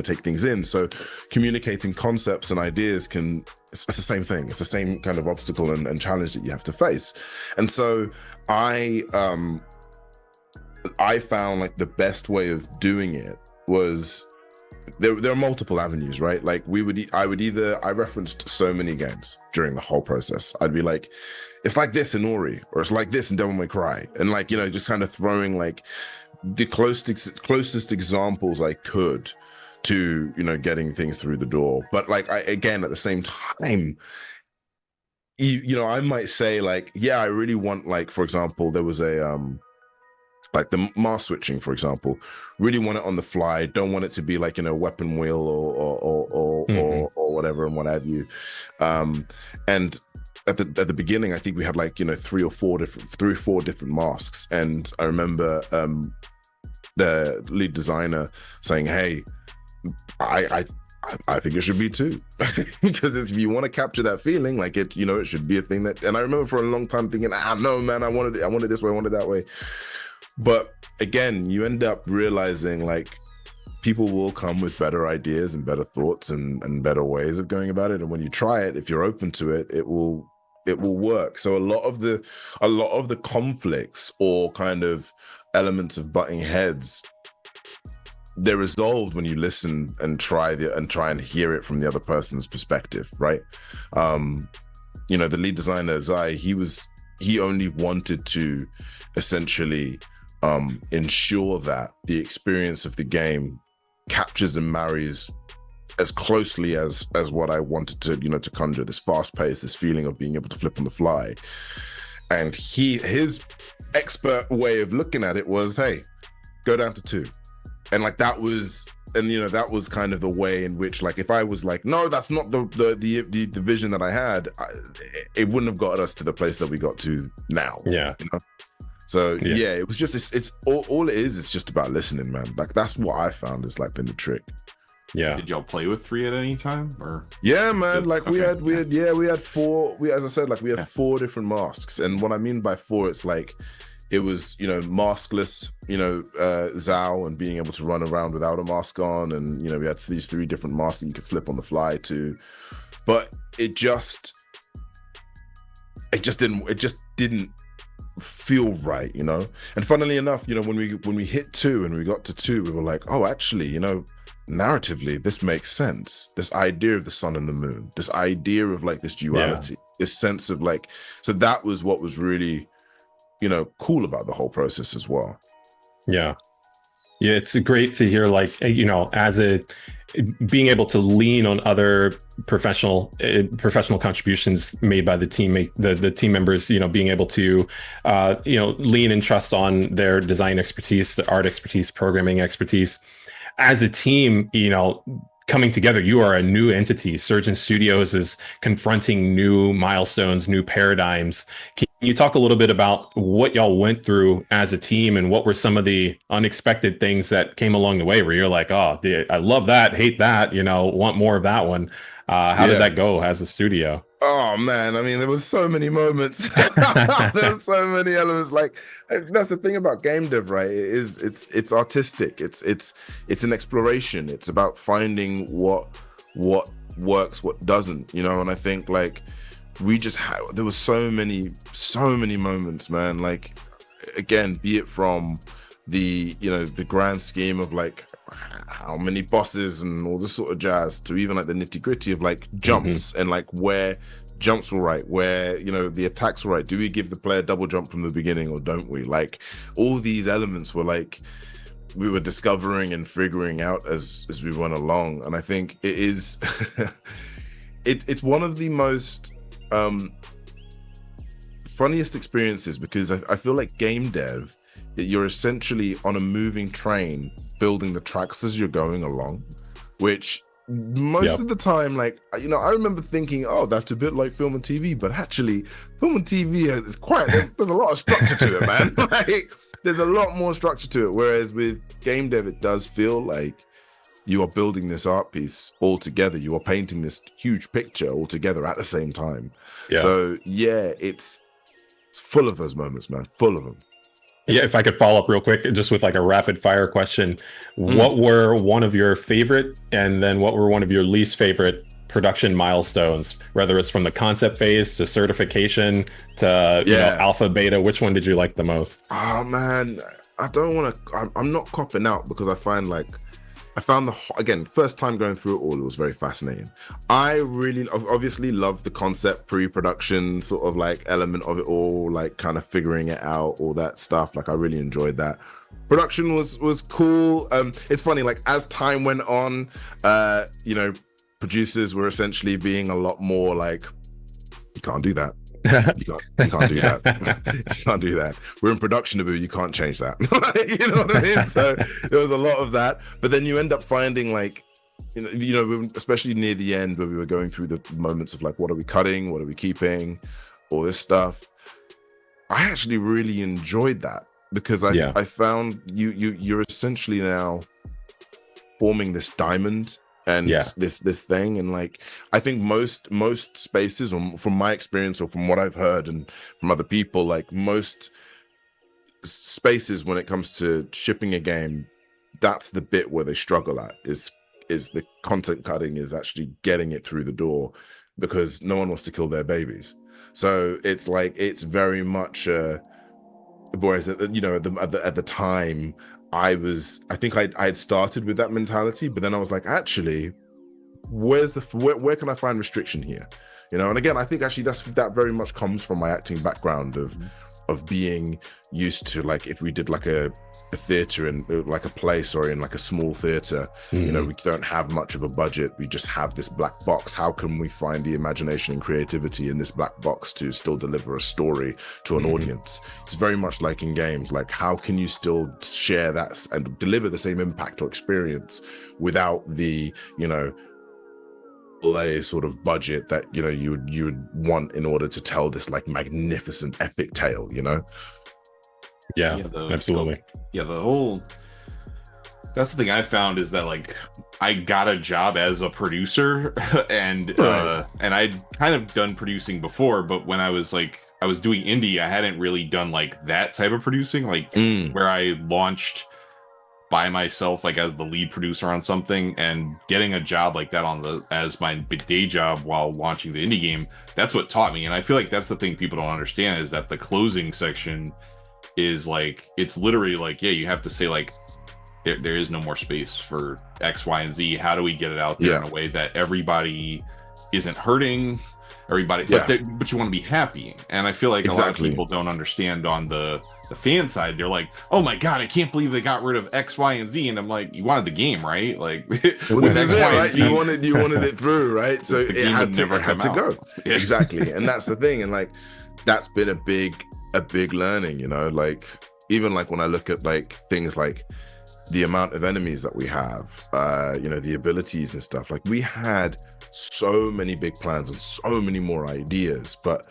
take things in. So communicating concepts and ideas it's the same thing. It's the same kind of obstacle and challenge that you have to face. And so I found like the best way of doing it was there are multiple avenues, right? Like I referenced so many games during the whole process. I'd be like, it's like this in Ori, or it's like this in Devil May Cry, and like, you know, just kind of throwing like the closest examples I could to, you know, getting things through the door. But like, again, at the same time, you know, I might say like, yeah, I really want, like, for example, there was a like the mask switching, for example, really want it on the fly. Don't want it to be like, you know, weapon wheel or whatever and what have you. And at the beginning, I think we had like, you know, three or four different masks. And I remember the lead designer saying, "Hey, I think it should be two," because if you want to capture that feeling, like it, you know, it should be a thing that. And I remember for a long time thinking, no, man, I wanted it this way, I wanted it that way. But again, you end up realizing like people will come with better ideas and better thoughts and better ways of going about it. And when you try it, if you're open to it, it will work. So a lot of the conflicts or kind of elements of butting heads, they're resolved when you listen and try and hear it from the other person's perspective, right? You know, the lead designer, Zai, he only wanted to essentially ensure that the experience of the game captures and marries as closely as what I wanted to, you know, to conjure, this fast pace, this feeling of being able to flip on the fly. And his expert way of looking at it was, hey, go down to 2. And like that was kind of the way in which, like, if I was like, no, that's not the vision that I had, it wouldn't have got us to the place that we got to now. Yeah. You know? So yeah, it was just, it's all it is. It's just about listening, man. Like that's what I found is like been the trick. Yeah. Did y'all play with 3 at any time, or? Yeah, man. Like we had 4. As I said, like we had 4 different masks, and what I mean by 4, it's like it was, you know, maskless, you know, Zhao, and being able to run around without a mask on, and you know, we had these 3 different masks that you could flip on the fly to, but it just didn't feel right, you know. And funnily enough, you know, when we hit 2 and we got to 2, we were like, oh, actually, you know, narratively this makes sense. This idea of the sun and the moon, this idea of like this duality, this sense of like, so that was what was really, you know, cool about the whole process as well. Yeah, it's great to hear, like, you know, being able to lean on other professional contributions made by the team, the team members, you know, being able to, you know, lean and trust on their design expertise, the art expertise, programming expertise. As a team, you know, coming together, you are a new entity. Surgeon Studios is confronting new milestones, new paradigms. Can you talk a little bit about what y'all went through as a team, and what were some of the unexpected things that came along the way where you're like, oh, I love that, hate that, you know, want more of that one. How did that go as a studio? Oh man, I mean, there was so many moments. There's so many elements. Like that's the thing about game dev, right? It's artistic. It's an exploration. It's about finding what works, what doesn't, you know. And I think like there was so many moments, man. Like again, be it from the, you know, the grand scheme of like how many bosses and all this sort of jazz, to even like the nitty gritty of like jumps and like where jumps were right, where, you know, the attacks were right. Do we give the player double jump from the beginning or don't we? Like all these elements were like we were discovering and figuring out as we went along. And I think it is it's one of the most funniest experiences, because I feel like game dev, you're essentially on a moving train building the tracks as you're going along, which most of the time, like, you know, I remember thinking, oh, that's a bit like film and TV, but actually film and TV is quite, there's a lot of structure to it, man. Like, there's a lot more structure to it, whereas with game dev, it does feel like you are building this art piece all together. You are painting this huge picture all together at the same time. So yeah, it's full of those moments, man, full of them. Yeah, if I could follow up real quick, just with like a rapid fire question, what were one of your favorite, and then what were one of your least favorite production milestones, whether it's from the concept phase to certification to you know, alpha, beta? Which one did you like the most? Oh man, I don't want to, I'm not copping out, because I find like I found again, first time going through it all, it was very fascinating. I really obviously love the concept, pre-production sort of like element of it all, like kind of figuring it out, all that stuff. Like I really enjoyed that. Production was cool. It's funny, like as time went on, you know, producers were essentially being a lot more like, you can't do that. You can't do that. You can't do that. We're in production, Abu. You can't change that. You know what I mean? So there was a lot of that. But then you end up finding like, you know, especially near the end where we were going through the moments of like, what are we cutting? What are we keeping? All this stuff. I actually really enjoyed that because I found you're essentially now forming this diamond. And this thing, and like I think most spaces, or from my experience or from what I've heard and from other people, like most spaces when it comes to shipping a game, that's the bit where they struggle at is the content cutting, is actually getting it through the door, because no one wants to kill their babies. So it's like it's very much whereas you know at the time I think I had started with that mentality, but then I was like, actually, where can I find restriction here? You know, and again, I think actually that very much comes from my acting background of being used to, like, if we did like a theater and like a play, in like a small theater, you know, we don't have much of a budget. We just have this black box. How can we find the imagination and creativity in this black box to still deliver a story to an audience? It's very much like in games, like how can you still share that and deliver the same impact or experience without the, you know, sort of budget that, you know, you would want in order to tell this like magnificent epic tale, you know? Absolutely. That's the thing I found, is that like I got a job as a producer and I'd kind of done producing before, but when I was doing indie, I hadn't really done like that type of producing, like where I launched by myself, like as the lead producer on something, and getting a job like that as my day job while launching the indie game. That's what taught me. And I feel like that's the thing people don't understand, is that the closing section is like, it's literally like, you have to say like, there is no more space for X, Y, and Z. How do we get it out there in a way that everybody isn't hurting everybody, but you want to be happy? And I feel like a lot of people don't understand on the fan side. They're like, oh my god, I can't believe they got rid of X, Y, and Z. And I'm like, you wanted the game, right? Like, with X, Y, and Z, you wanted it through, right? So it had to go. Exactly. And that's the thing. And like, that's been a big learning, you know, like even like when I look at like things like the amount of enemies that we have, you know, the abilities and stuff, like we had so many big plans and so many more ideas, but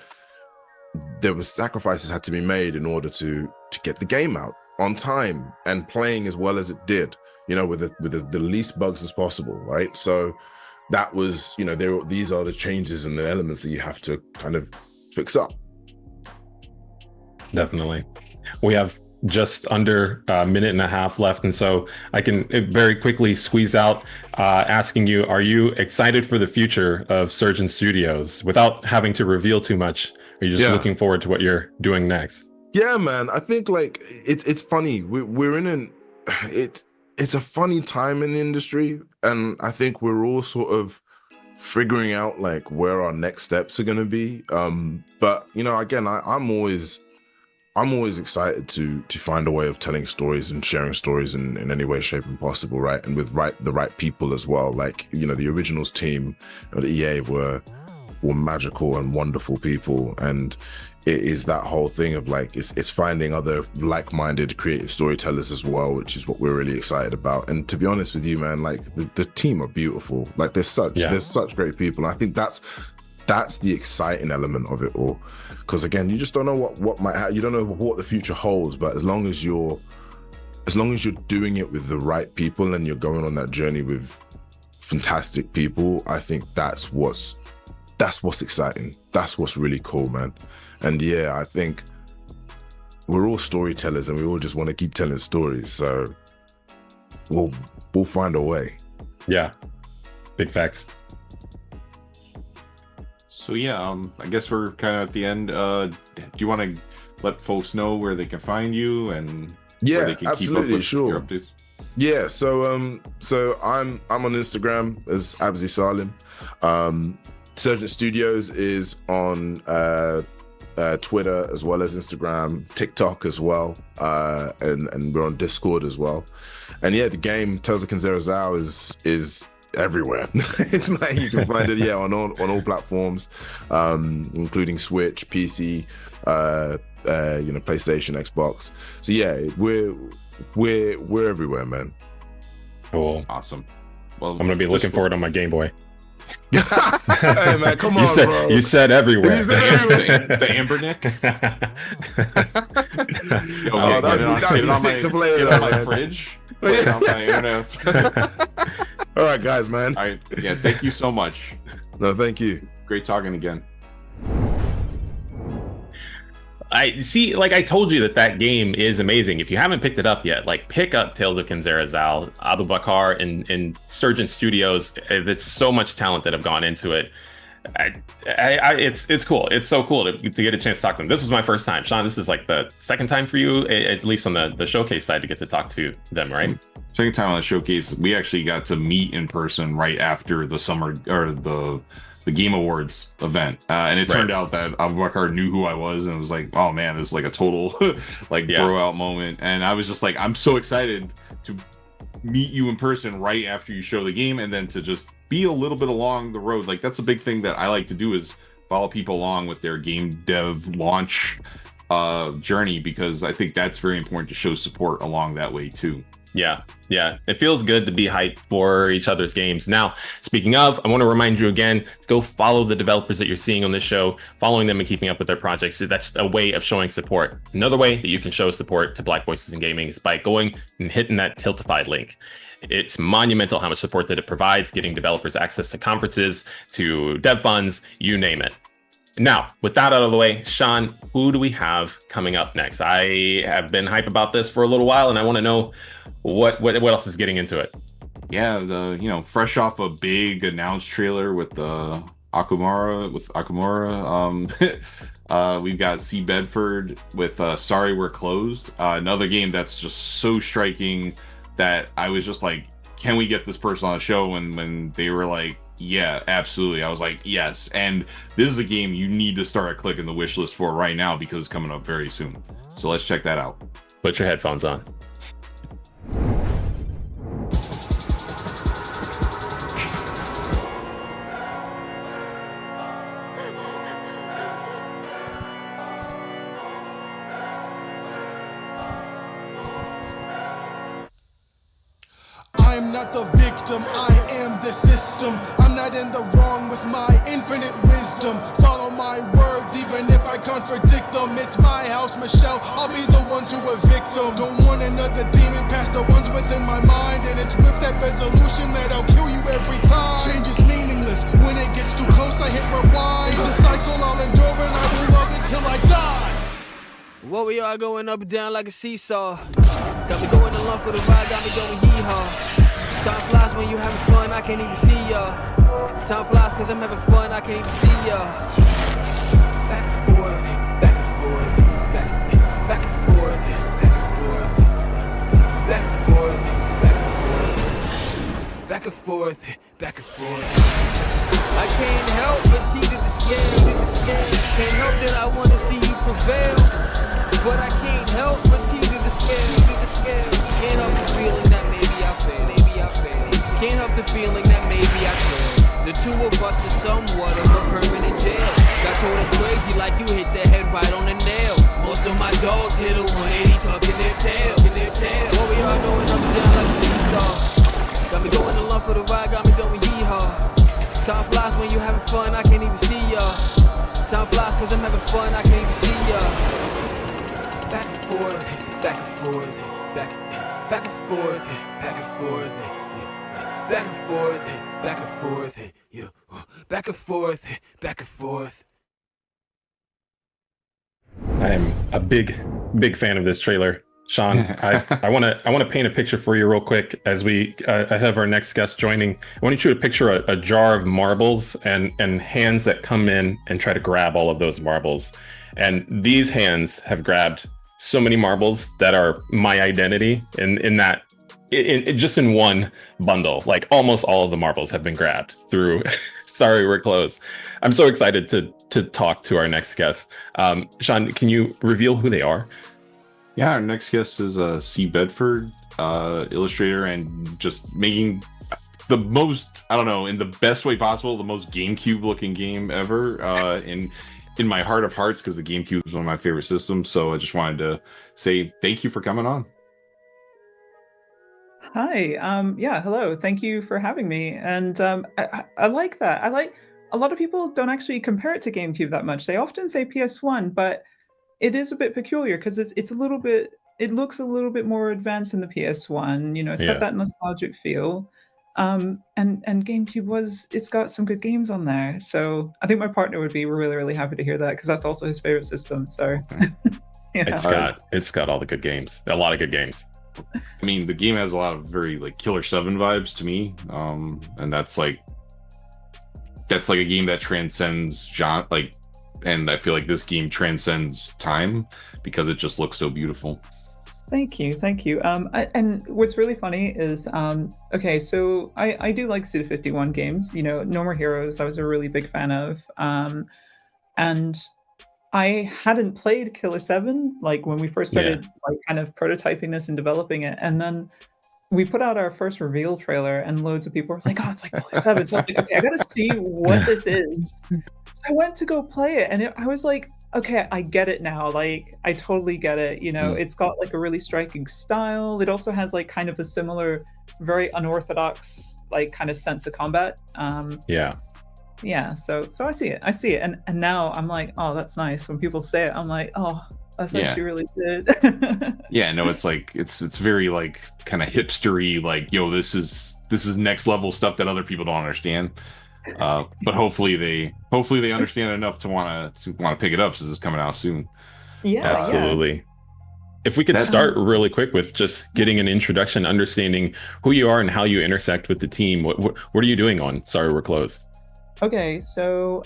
there was sacrifices had to be made in order to get the game out on time and playing as well as it did, you know, with the least bugs as possible, right? So that was, you know, these are the changes and the elements that you have to kind of fix up. Definitely. We have just under a minute and a half left, and so I can very quickly squeeze out asking you, are you excited for the future of Surgeon Studios without having to reveal too much? Are you just looking forward to what you're doing next? Yeah, man. I think like it's funny. We're in it's a funny time in the industry, and I think we're all sort of figuring out like where our next steps are going to be. But you know, again, I'm always excited to find a way of telling stories and sharing stories in any way, shape, and possible, right? And with the right people as well. Like, you know, the originals team at EA were magical and wonderful people, and it is that whole thing of like it's finding other like-minded creative storytellers as well, which is what we're really excited about. And to be honest with you, man, like the team are beautiful. Like there's such great people, and I think that's the exciting element of it all, because again, you just don't know what might happen. You don't know what the future holds, but as long as you're doing it with the right people and you're going on that journey with fantastic people, I think that's what's exciting. That's what's really cool, man. And yeah, I think we're all storytellers and we all just want to keep telling stories, so we'll find a way. Yeah, big facts. So yeah, I guess we're kind of at the end. Do you want to let folks know where they can find you and where they can absolutely, keep up with your updates? Yeah, so I'm on Instagram as Abzi Salim. Surgeon Studios is on Twitter as well as Instagram, TikTok as well, and we're on Discord as well. And yeah, the game Tales of Kenzera Zao is everywhere. It's like you can find it on all platforms, including Switch, PC, PlayStation, Xbox. So yeah, we're everywhere, man. Cool. Awesome. Well, I'm gonna be looking for it on my Game Boy. Hey man, come on, bro. You said everywhere. You said everywhere. The Amber Nick. That'd be sick to play it it on my man. fridge. Put it on my internet. All right, guys, man. All right. Yeah, thank you so much. No, thank you. Great talking again. I see, like I told you that game is amazing. If you haven't picked it up yet, like pick up Tales of Kenzera Zal, Abu Bakar, and Surgeon Studios. It's so much talent that have gone into it. It's cool. It's so cool to get a chance to talk to them. This was my first time, Sean. This is like the second time for you, at least on the showcase side, to get to talk to them, right? Second time on the showcase. We actually got to meet in person right after the summer or the Game Awards event, and it turned out that Abu Bakar knew who I was, and it was like, oh man, this is like a total bro out moment. And I was just like, I'm so excited to meet you in person right after you show the game, and then to just be a little bit along the road. Like that's a big thing that I like to do, is follow people along with their game dev launch journey, because I think that's very important to show support along that way too. Yeah, it feels good to be hyped for each other's games. Now, speaking of, I want to remind you again, go follow the developers that you're seeing on this show. Following them and keeping up with their projects, that's a way of showing support. Another way that you can show support to Black Voices in Gaming is by going and hitting that Tiltify link. It's monumental how much support that it provides, getting developers access to conferences, to dev funds, you name it. Now, with that out of the way, Sean, who do we have coming up next? I have been hype about this for a little while, and I want to know what else is getting into it. Yeah, fresh off a big announced trailer with Akumura. We've got C. Bedford with Sorry We're Closed. Another game that's just so striking that I was just like, can we get this person on the show? And when they were like, yeah, absolutely, I was like, yes. And this is a game you need to start clicking the wish list for right now, because it's coming up very soon. So let's check that out. Put your headphones on. I'm not the victim, I am the system. I'm not in the wrong with my infinite wisdom. Follow my words even if I contradict them. It's my house, Michelle, I'll be the one to evict them. Don't want another demon past the ones within my mind. And it's with that resolution that I'll kill you every time. Change is meaningless, when it gets too close I hit rewind. It's a cycle I'll endure and I will love it till I die. Well, we are going up and down like a seesaw. Got me going along for the ride, got me going yeehaw. Time flies when you having fun, I can't even see ya. Time flies cause I'm having fun, I can't even see ya. Back and forth, back and forth, back and forth, back and forth, back and forth, back and forth, back and forth. I can't help but teeter the scale. Can't help that I wanna see you prevail, but I can't help but teeter the scale. Can't help the feeling that maybe I fail. Can't help the feeling that maybe I trail. The two of us is somewhat of a permanent jail. Got told I'm crazy like you hit the head right on the nail. Most of my dogs hit a 180 tucking their tail. Well, we are going up and down like a seesaw. Got me going along for the ride, got me going yeehaw. Time flies when you having fun, I can't even see ya. Time flies cause I'm having fun, I can't even see ya. Back and forth, back and forth, back and forth, back and forth. Back and forth, back and forth, yeah. Back and forth, back and forth. I am a big fan of this trailer, Sean. I want to paint a picture for you real quick as we have our next guest joining. I want you to picture a jar of marbles and hands that come in and try to grab all of those marbles. And these hands have grabbed so many marbles that are my identity in that just in one bundle, like almost all of the marbles have been grabbed through. Sorry, we're closed. I'm so excited to talk to our next guest. Sean, can you reveal who they are? Yeah, our next guest is C. Bedford, illustrator, and just making the most, I don't know, in the best way possible, the most GameCube looking game ever. In my heart of hearts, because the GameCube is one of my favorite systems. So I just wanted to say thank you for coming on. Hi. Yeah, hello. Thank you for having me. And I like that. I like a lot of people don't actually compare it to GameCube that much. They often say PS1, but it is a bit peculiar because it's a little bit, it looks a little bit more advanced than the PS1. You know, it's got that nostalgic feel. And GameCube it's got some good games on there. So I think my partner would be really, really happy to hear that because that's also his favorite system. So It's got all the good games, a lot of good games. I mean, the game has a lot of very like Killer 7 vibes to me, and that's like a game that transcends genre, like, and I feel like this game transcends time because it just looks so beautiful. Thank you. And what's really funny is, okay, so I do like Suda51 games. You know, No More Heroes, I was a really big fan of, and I hadn't played Killer 7 like when we first started like kind of prototyping this and developing it, and then we put out our first reveal trailer, and loads of people were like, "Oh, it's like Killer 7." So I was like, "Okay, I gotta see what this is." So I went to go play it, and I was like, "Okay, I get it now. Like, I totally get it." You know, it's got like a really striking style. It also has like kind of a similar, very unorthodox like kind of sense of combat. Yeah, so I see it, and now I'm like, oh, that's nice. When people say it, I'm like, oh, that's actually really good. Yeah, no, it's like it's very like kind of hipstery, like, yo, this is next level stuff that other people don't understand. But hopefully they understand enough to want to pick it up since it's coming out soon. Yeah, absolutely. Yeah. If we could start really quick with just getting an introduction, understanding who you are and how you intersect with the team. What are you doing on Sorry We're Closed? Okay, so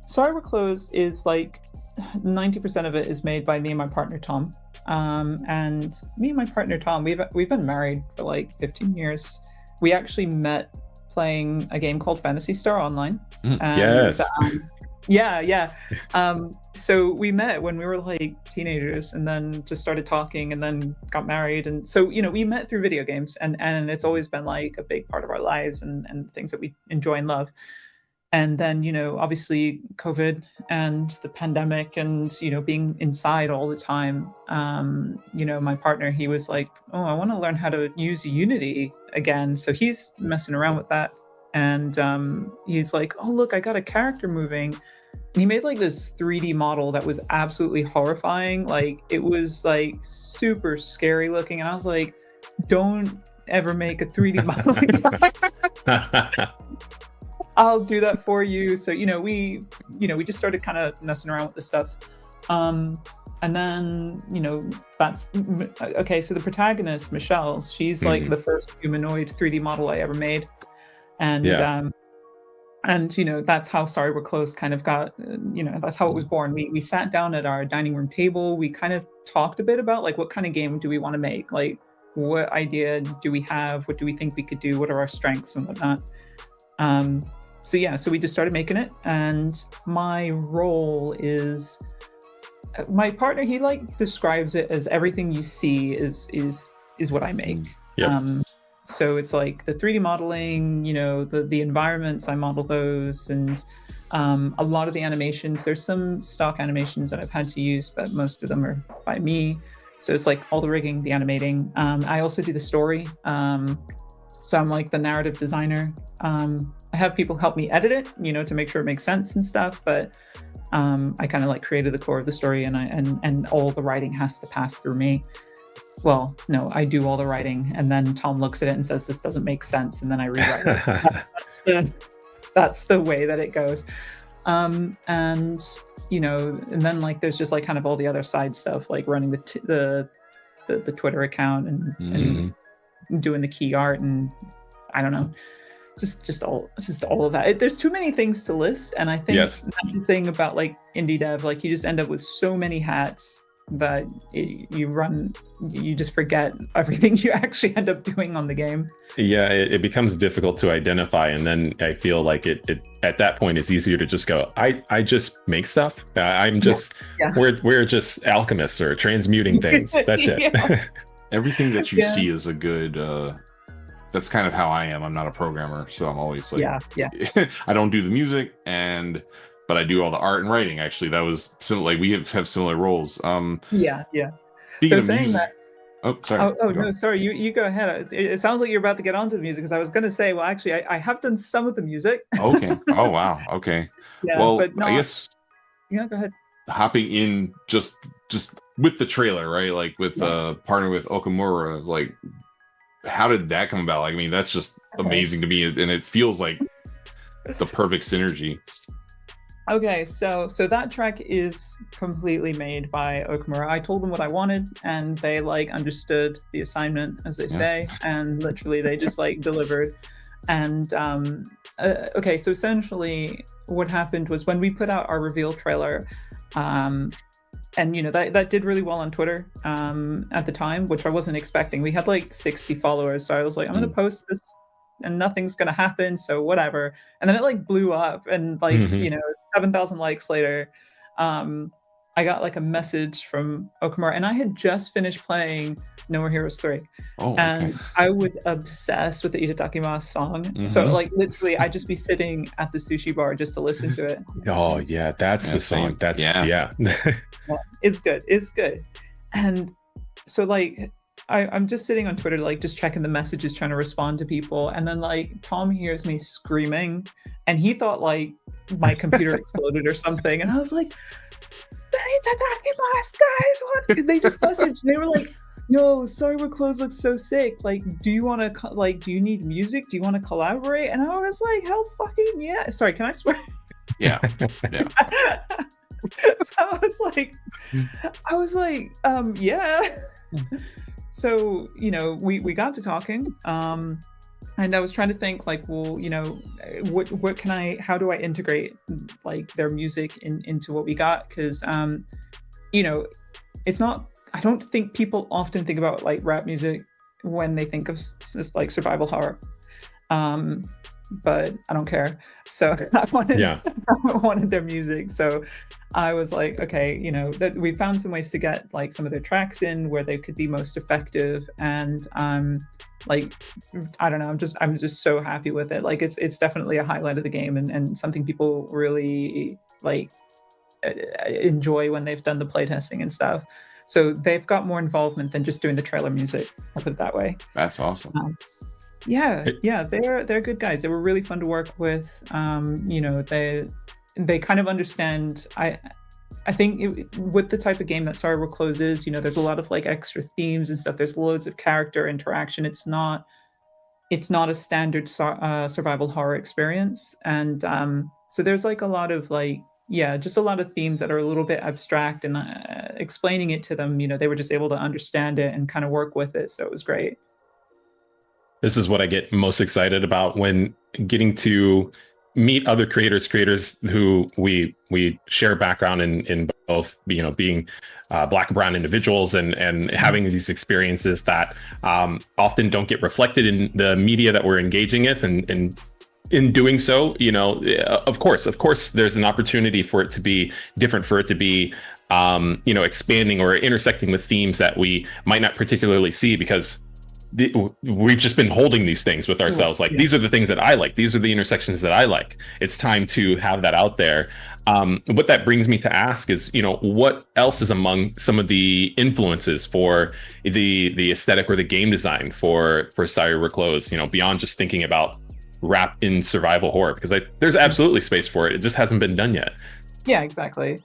Sorry We're Closed is like 90% of it is made by me and my partner Tom. And me and my partner Tom, we've been married for like 15 years. We actually met playing a game called Phantasy Star Online. Yes. So we met when we were like teenagers, and then just started talking, and then got married. And so, you know, we met through video games, and it's always been like a big part of our lives and things that we enjoy and love. And then, you know, obviously COVID and the pandemic and, you know, being inside all the time, you know, my partner, he was like, oh, I want to learn how to use Unity again. So he's messing around with that. And he's like, oh, look, I got a character moving. And he made like this 3D model that was absolutely horrifying. Like, it was like super scary looking. And I was like, don't ever make a 3D model. I'll do that for you. So, we just started kind of messing around with this stuff. And then, that's okay. So the protagonist, Michelle, she's like the first humanoid 3D model I ever made. And, that's how Sorry We're Closed kind of got, that's how it was born. We sat down at our dining room table. We kind of talked a bit about like, what kind of game do we want to make? Like, what idea do we have? What do we think we could do? What are our strengths and whatnot? So we just started making it, and my role is my partner. He like describes it as everything you see is what I make. So it's like the 3D modeling, the environments, I model those, and a lot of the animations. There's some stock animations that I've had to use, but most of them are by me. So it's like all the rigging, the animating. I also do the story. So I'm like the narrative designer. I have people help me edit it, to make sure it makes sense and stuff. But I kind of like created the core of the story, and all the writing has to pass through me. Well, no, I do all the writing, and then Tom looks at it and says, this doesn't make sense. And then I rewrite it. That's the way that it goes. And then like, there's just like kind of all the other side stuff, like running the Twitter account and doing the key art, and I don't know, just all of that. There's too many things to list, and I think that's the thing about like indie dev. Like, you just end up with so many hats, that you just forget everything you actually end up doing on the game. Yeah, it becomes difficult to identify, and then I feel like it at that point it's easier to just go, I just make stuff. I'm just we're just alchemists or transmuting things. That's it. Everything that you see is a good. That's kind of how I am. I'm not a programmer, so I'm always like, I don't do the music, but I do all the art and writing. Actually, that was similar. Like we have similar roles. Yeah. Speaking of saying music, that. Oh, sorry. Oh no, sorry. You go ahead. It sounds like you're about to get onto the music, because I was going to say, well, actually, I have done some of the music. Okay. Oh wow. Okay. Yeah, well, but not, I guess. Yeah, go ahead. Hopping in just with the trailer, right? Like with partner with Okamura. Like, how did that come about? Like, I mean, that's just amazing to me, and it feels like the perfect synergy. Okay, so that track is completely made by Okamura. I told them what I wanted, and they like understood the assignment, as they say, and literally they just like delivered. And okay, so essentially what happened was when we put out our reveal trailer, and that did really well on Twitter at the time, which I wasn't expecting. We had like 60 followers, so I was like, I'm gonna post this and nothing's gonna happen, so whatever. And then it like blew up, and like 7,000 likes later, I got like a message from Okamura, and I had just finished playing No More Heroes 3. And I was obsessed with the Itadakimasu song. So like literally I'd just be sitting at the sushi bar just to listen to it. Oh yeah, that's the song. That's It's good. And so like I'm just sitting on Twitter, like just checking the messages, trying to respond to people, and then like Tom hears me screaming, and he thought like my computer exploded or something, and I was like, guys, what? Because they just messaged, they were like, yo, sorry, our clothes look so sick, like do you want to like, do you need music, do you want to collaborate? And I was like, hell fucking yeah. Sorry, can I swear? Yeah. So I was like yeah. So we got to talking, and I was trying to think like, well, what can how do I integrate like their music into what we got? Because it's not, I don't think people often think about like rap music when they think of like survival horror, but I don't care. So I wanted their music. So I was like, okay, that we found some ways to get like some of their tracks in where they could be most effective, and like I don't know, I'm just so happy with it. Like it's definitely a highlight of the game, and something people really like enjoy when they've done the playtesting and stuff. So they've got more involvement than just doing the trailer music, I'll put it that way. That's awesome. They're good guys. They were really fun to work with. They kind of understand. I think with the type of game that Sorry Will Close is, there's a lot of like extra themes and stuff. There's loads of character interaction. It's not a standard survival horror experience, and so there's like a lot of like just a lot of themes that are a little bit abstract, and explaining it to them, they were just able to understand it and kind of work with it. So it was great. This is what I get most excited about when getting to meet other creators who we share background in both, being Black and brown individuals, and having these experiences that often don't get reflected in the media that we're engaging with, and in doing so, of course there's an opportunity for it to be different, for it to be expanding or intersecting with themes that we might not particularly see, because we've just been holding these things with ourselves. Like, these are the things that I like. These are the intersections that I like. It's time to have that out there. What that brings me to ask is, what else is among some of the influences for the aesthetic or the game design for Sorry We're Closed, beyond just thinking about rap in survival horror? Because there's absolutely space for it. It just hasn't been done yet. Yeah, exactly.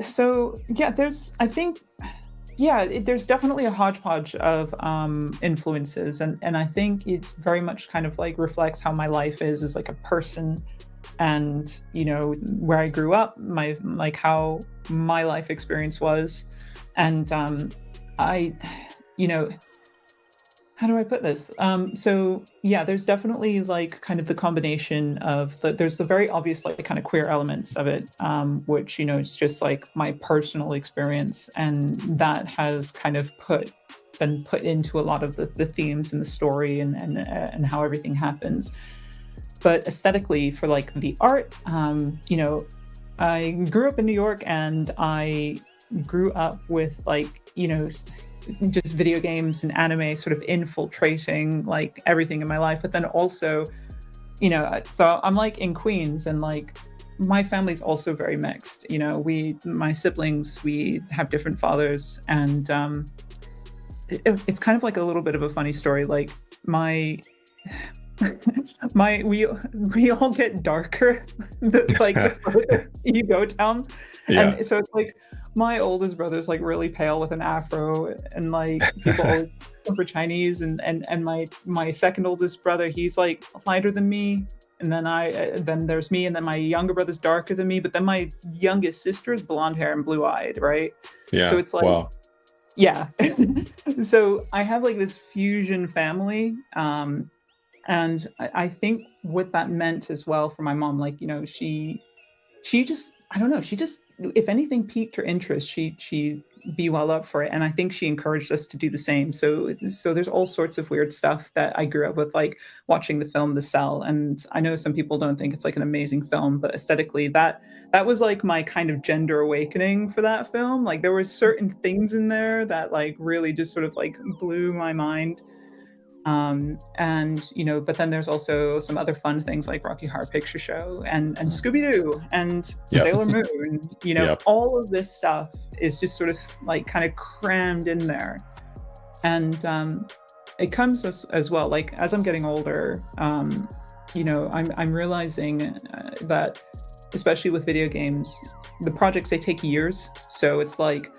So yeah, there's definitely a hodgepodge of influences, and I think it very much kind of like reflects how my life is as like a person, and where I grew up, how my life experience was, and how do I put this? So yeah, there's definitely like kind of the combination of there's the very obvious like kind of queer elements of it, which it's just like my personal experience, and that has kind of been put into a lot of the themes in the story and how everything happens. But aesthetically, for like the art, I grew up in New York, and I grew up with like just video games and anime sort of infiltrating like everything in my life. But then also, so I'm like in Queens, and like my family's also very mixed. My siblings, we have different fathers, and it's kind of like a little bit of a funny story. Like we all get darker the further you go down. Yeah. And so it's like my oldest brother's like really pale with an afro, and like people always look for Chinese, and my second oldest brother, he's like lighter than me, and then there's me, and then my younger brother's darker than me, but then my youngest sister is blonde hair and blue eyed, right? Yeah. So it's like, wow. Yeah. So I have like this fusion family. And I think what that meant as well for my mom, like, she just, I don't know, she just, if anything piqued her interest, she'd be well up for it. And I think she encouraged us to do the same. So there's all sorts of weird stuff that I grew up with, like watching the film The Cell. And I know some people don't think it's like an amazing film, but aesthetically that was like my kind of gender awakening for that film. Like there were certain things in there that like really just sort of like blew my mind. But then there's also some other fun things like Rocky Horror Picture Show and Scooby-Doo and Yep. Sailor Moon, Yep. all of this stuff is just sort of like kind of crammed in there. And it comes as well, like as I'm getting older, I'm realizing that especially with video games, the projects, they take years. So it's like,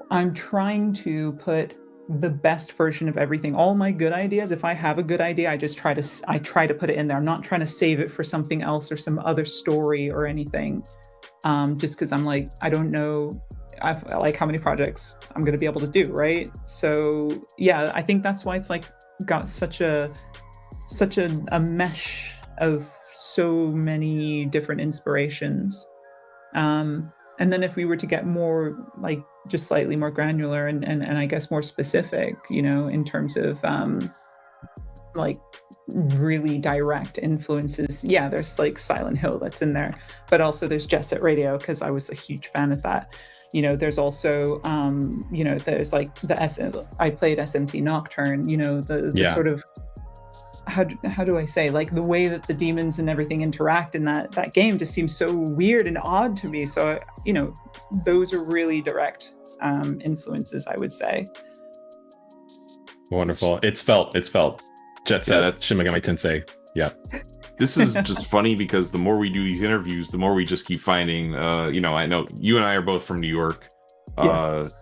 I'm trying to put the best version of everything. All my good ideas, if I have a good idea, I try to put it in there. I'm not trying to save it for something else or some other story or anything. Just because I'm like, I don't know like how many projects I'm going to be able to do, right? So yeah, I think that's why it's like got such a mesh of so many different inspirations. And then if we were to get more like just slightly more granular and I guess more specific, in terms of like really direct influences, yeah, there's like Silent Hill that's in there, but also there's Jet Set Radio because I was a huge fan of that. There's also there's like I played SMT Nocturne, the sort of how do I say, like the way that the demons and everything interact in that game just seems so weird and odd to me. So those are really direct influences, I would say. Wonderful. It's felt Jet Set, Shin Megami Tensei. Yeah. This is just funny because the more we do these interviews, the more we just keep finding I know you and I are both from New York.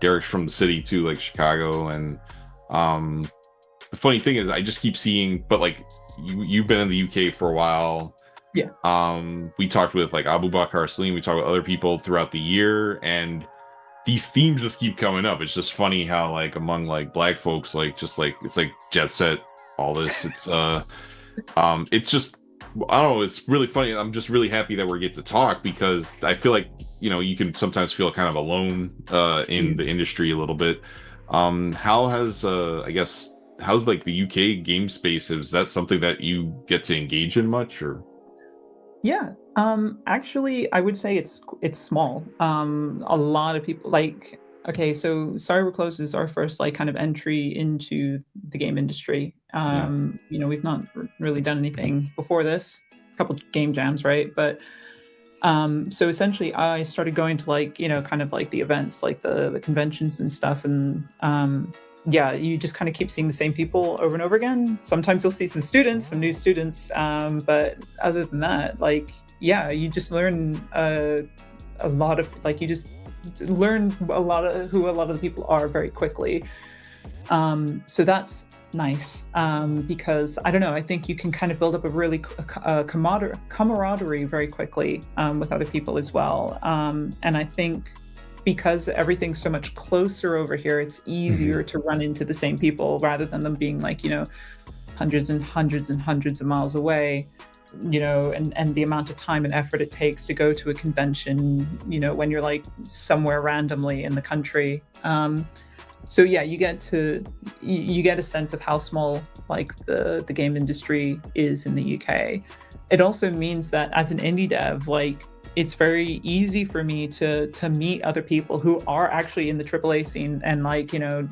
Derek's from the city too, like Chicago, and the funny thing is I just keep seeing, but like you've been in the UK for a while. Yeah. We talked with like Abu Bakr Salim, we talked with other people throughout the year, and these themes just keep coming up. It's just funny how like among like black folks, like just like it's like Jet Set, all this. It's just, I don't know, it's really funny. I'm just really happy that we get to talk because I feel like you can sometimes feel kind of alone in the industry a little bit. How has how's like the UK game space? Is that something that you get to engage in much, or? Yeah, actually, I would say it's small. A lot of people like, okay, so Sorry We're Closed is our first like kind of entry into the game industry. We've not really done anything before this, a couple game jams, right? But so essentially I started going to like, kind of like the events, like the conventions and stuff, and you just kind of keep seeing the same people over and over again. Sometimes you'll see some new students, but other than that, like, you just learn a lot of, like, you just learn a lot of who a lot of the people are very quickly. So that's nice, because I don't know, I think you can kind of build up a really camaraderie very quickly with other people as well. And I think because everything's so much closer over here, it's easier to run into the same people rather than them being like, you know, hundreds and hundreds and hundreds of miles away, you know, and the amount of time and effort it takes to go to a convention, you know, when you're like somewhere randomly in the country. So yeah, you get a sense of how small like the game industry is in the UK. It also means that as an indie dev, like it's very easy for me to meet other people who are actually in the AAA scene and like, you know,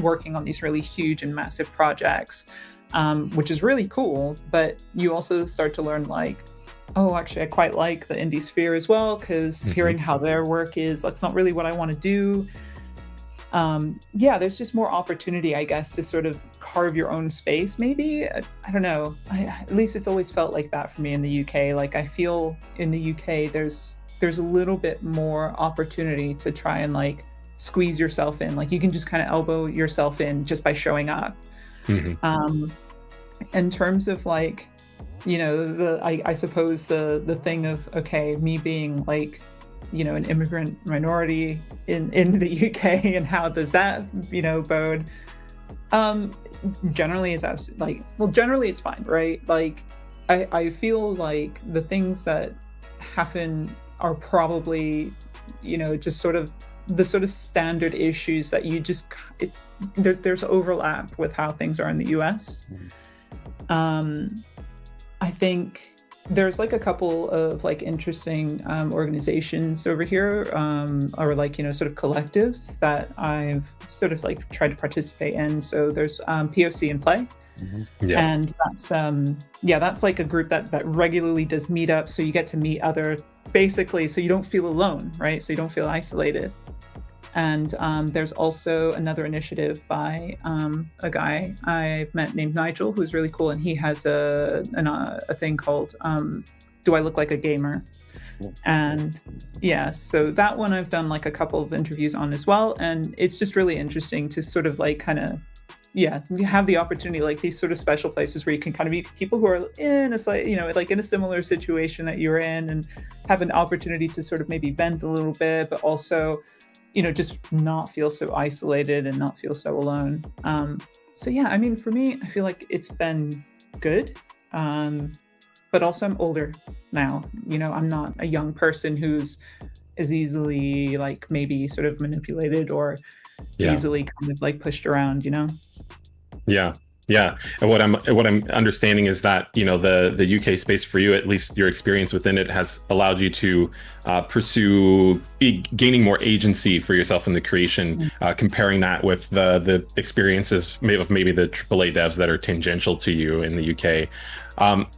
working on these really huge and massive projects, which is really cool. But you also start to learn like, oh, actually, I quite like the indie sphere as well, because hearing how their work is, that's not really what I want to do. Yeah, there's just more opportunity, I guess, to sort of carve your own space, maybe. I don't know. At least it's always felt like that for me in the UK. Like, I feel in the UK, there's a little bit more opportunity to try and like squeeze yourself in. Like, you can just kind of elbow yourself in just by showing up. In terms of like, you know, I suppose the thing of, okay, me being like, you know, an immigrant minority in the UK, and how does that, you know, bode? Generally it's generally it's fine, right? Like I feel like the things that happen are probably, you know, just sort of the sort of standard issues that you just there's overlap with how things are in the US. I think there's like a couple of like interesting organizations over here, or like, you know, sort of collectives that I've sort of like tried to participate in. So there's POC in Play. And that's that's like a group that regularly does meetups, so you get to meet other, basically, so you don't feel alone, right? So you don't feel isolated. And there's also another initiative by a guy I've met named Nigel, who's really cool, and he has a thing called Do I Look Like a Gamer? And yeah, so that one I've done like a couple of interviews on as well, and it's just really interesting to sort of like kind of have the opportunity, like these sort of special places where you can kind of meet people who are in a slight, you know, like in a similar situation that you're in, and have an opportunity to sort of maybe vent a little bit, but also, you know, just not feel so isolated and not feel so alone. So yeah, I mean, for me, I feel like it's been good. But also I'm older now. You know, I'm not a young person who's as easily like maybe sort of manipulated or easily kind of like pushed around, you know? Yeah. And what I'm understanding is that, you know, the UK space for you, at least your experience within it, has allowed you to pursue gaining more agency for yourself in the creation, comparing that with the experiences of maybe the AAA devs that are tangential to you in the UK.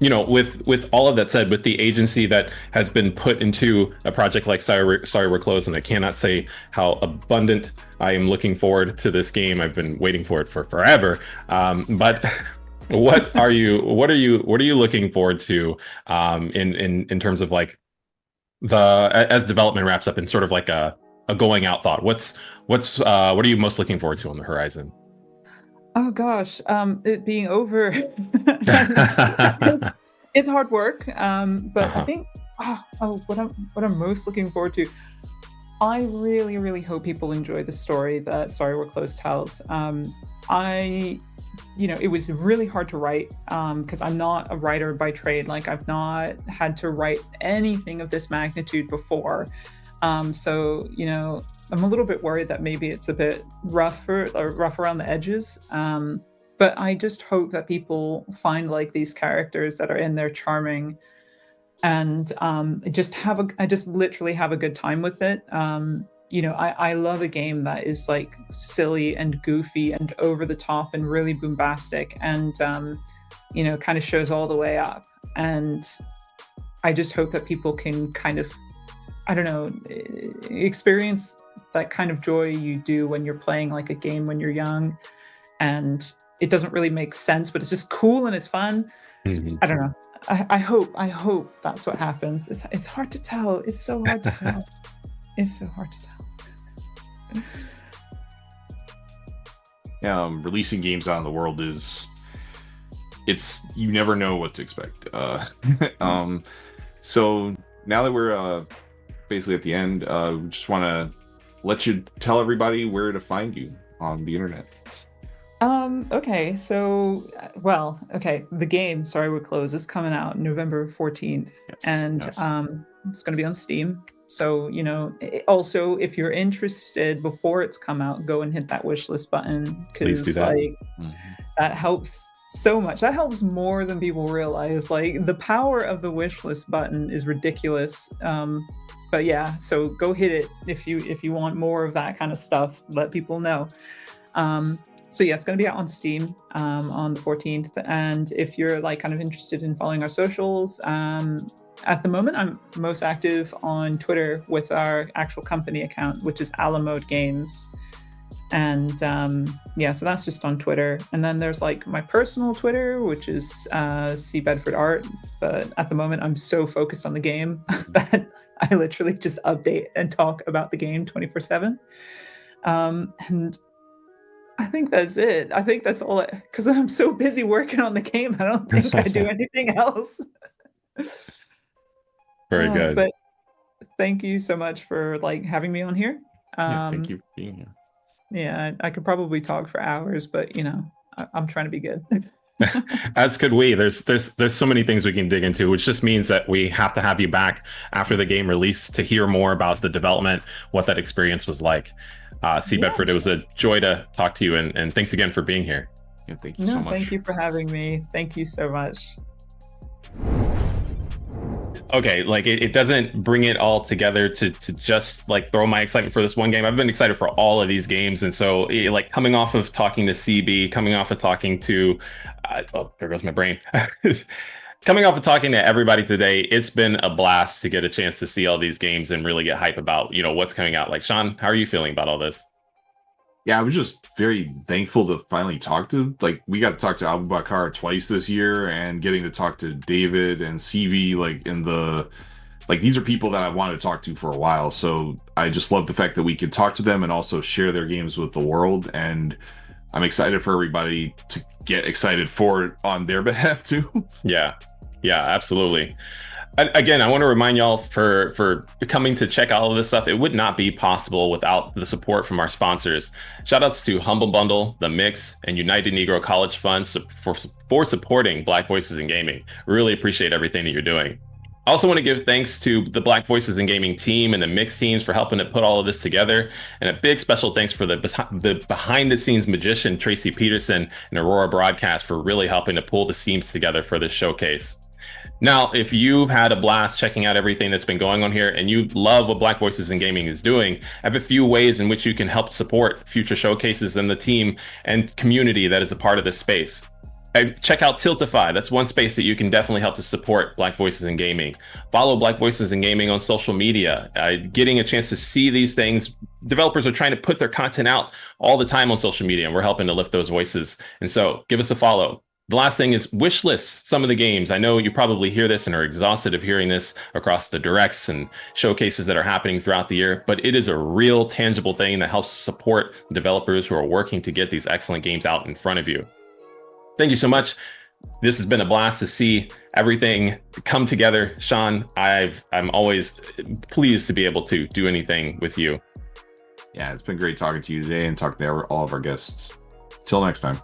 You know, with all of that said, with the agency that has been put into a project like Sorry We're Closed, and I cannot say how abundant I am looking forward to this game. I've been waiting for it for forever. But what are you looking forward to in terms of like as development wraps up, in sort of like a going out thought? What are you most looking forward to on the horizon? Oh gosh, it being over. it's hard work, but I think what I'm most looking forward to, I really hope people enjoy the story that Sorry We're Closed tells. You know, it was really hard to write because I'm not a writer by trade. Like, I've not had to write anything of this magnitude before. So, you know, I'm a little bit worried that maybe it's a bit rough around the edges. But I just hope that people find like these characters that are in there charming, and I just literally have a good time with it. You know, I love a game that is like silly and goofy and over the top and really bombastic, and you know, kind of shows all the way up. And I just hope that people can kind of, I don't know, experience that kind of joy you do when you're playing like a game when you're young, and it doesn't really make sense, but it's just cool and it's fun. I don't know. I hope that's what happens. It's hard to tell. It's so hard to tell. It's so hard to tell. Releasing games out in the world you never know what to expect. So now that we're basically at the end, we just want to let you tell everybody where to find you on the internet. Okay, so, the game, Sorry We're Closed, is coming out November 14th, and it's going to be on Steam. So, also, if you're interested before it's come out, go and hit that wishlist button, Please do because that. that helps so much. That helps more than people realize. Like, the power of the wishlist button is ridiculous. But yeah, so go hit it if you want more of that kind of stuff. Let people know. So yeah, it's going to be out on Steam on the 14th. And if you're like kind of interested in following our socials, at the moment I'm most active on Twitter with our actual company account, which is Alamode Games. And so that's just on Twitter. And then there's like my personal Twitter, which is C Bedford Art. But at the moment I'm so focused on the game that I literally just update and talk about the game 24/7. And I think that's it. I think that's all, because I'm so busy working on the game. I don't think I do anything else. Very good. But thank you so much for like having me on here. Thank you for being here. Yeah, I could probably talk for hours, but I'm trying to be good. As could we. There's so many things we can dig into, which just means that we have to have you back after the game release to hear more about the development, what that experience was like. C. Bedford, it was a joy to talk to you, and thanks again for being here. Yeah, thank you so much. Thank you for having me. Thank you so much. Okay, like it doesn't bring it all together to just like throw my excitement for this one game. I've been excited for all of these games, and so like coming off of talking to CB, coming off of talking to there goes my brain. Coming off of talking to everybody today, it's been a blast to get a chance to see all these games and really get hype about what's coming out. Like, Sean, how are you feeling about all this? Yeah, I was just very thankful to finally talk to, like, we got to talk to Abubakar twice this year, and getting to talk to David and CV, like, these are people that I wanted to talk to for a while. So I just love the fact that we could talk to them and also share their games with the world. And I'm excited for everybody to get excited for it on their behalf too. Yeah, absolutely. Again, I want to remind y'all for coming to check out all of this stuff. It would not be possible without the support from our sponsors. Shout outs to Humble Bundle, The Mix, and United Negro College Fund for supporting Black Voices in Gaming. Really appreciate everything that you're doing. I also want to give thanks to the Black Voices in Gaming team and the Mix teams for helping to put all of this together. And a big special thanks for the behind-the-scenes magician, Tracy Peterson, and Aurora Broadcast for really helping to pull the seams together for this showcase. Now, if you've had a blast checking out everything that's been going on here and you love what Black Voices in Gaming is doing, I have a few ways in which you can help support future showcases and the team and community that is a part of this space. Check out Tiltify. That's one space that you can definitely help to support Black Voices in Gaming. Follow Black Voices in Gaming on social media. Getting a chance to see these things. Developers are trying to put their content out all the time on social media, and we're helping to lift those voices. And so give us a follow. The last thing is wish list some of the games. I know you probably hear this and are exhausted of hearing this across the directs and showcases that are happening throughout the year, but it is a real tangible thing that helps support developers who are working to get these excellent games out in front of you. Thank you so much. This has been a blast to see everything come together. Sean, I'm always pleased to be able to do anything with you. Yeah, it's been great talking to you today and talking to all of our guests. Till next time.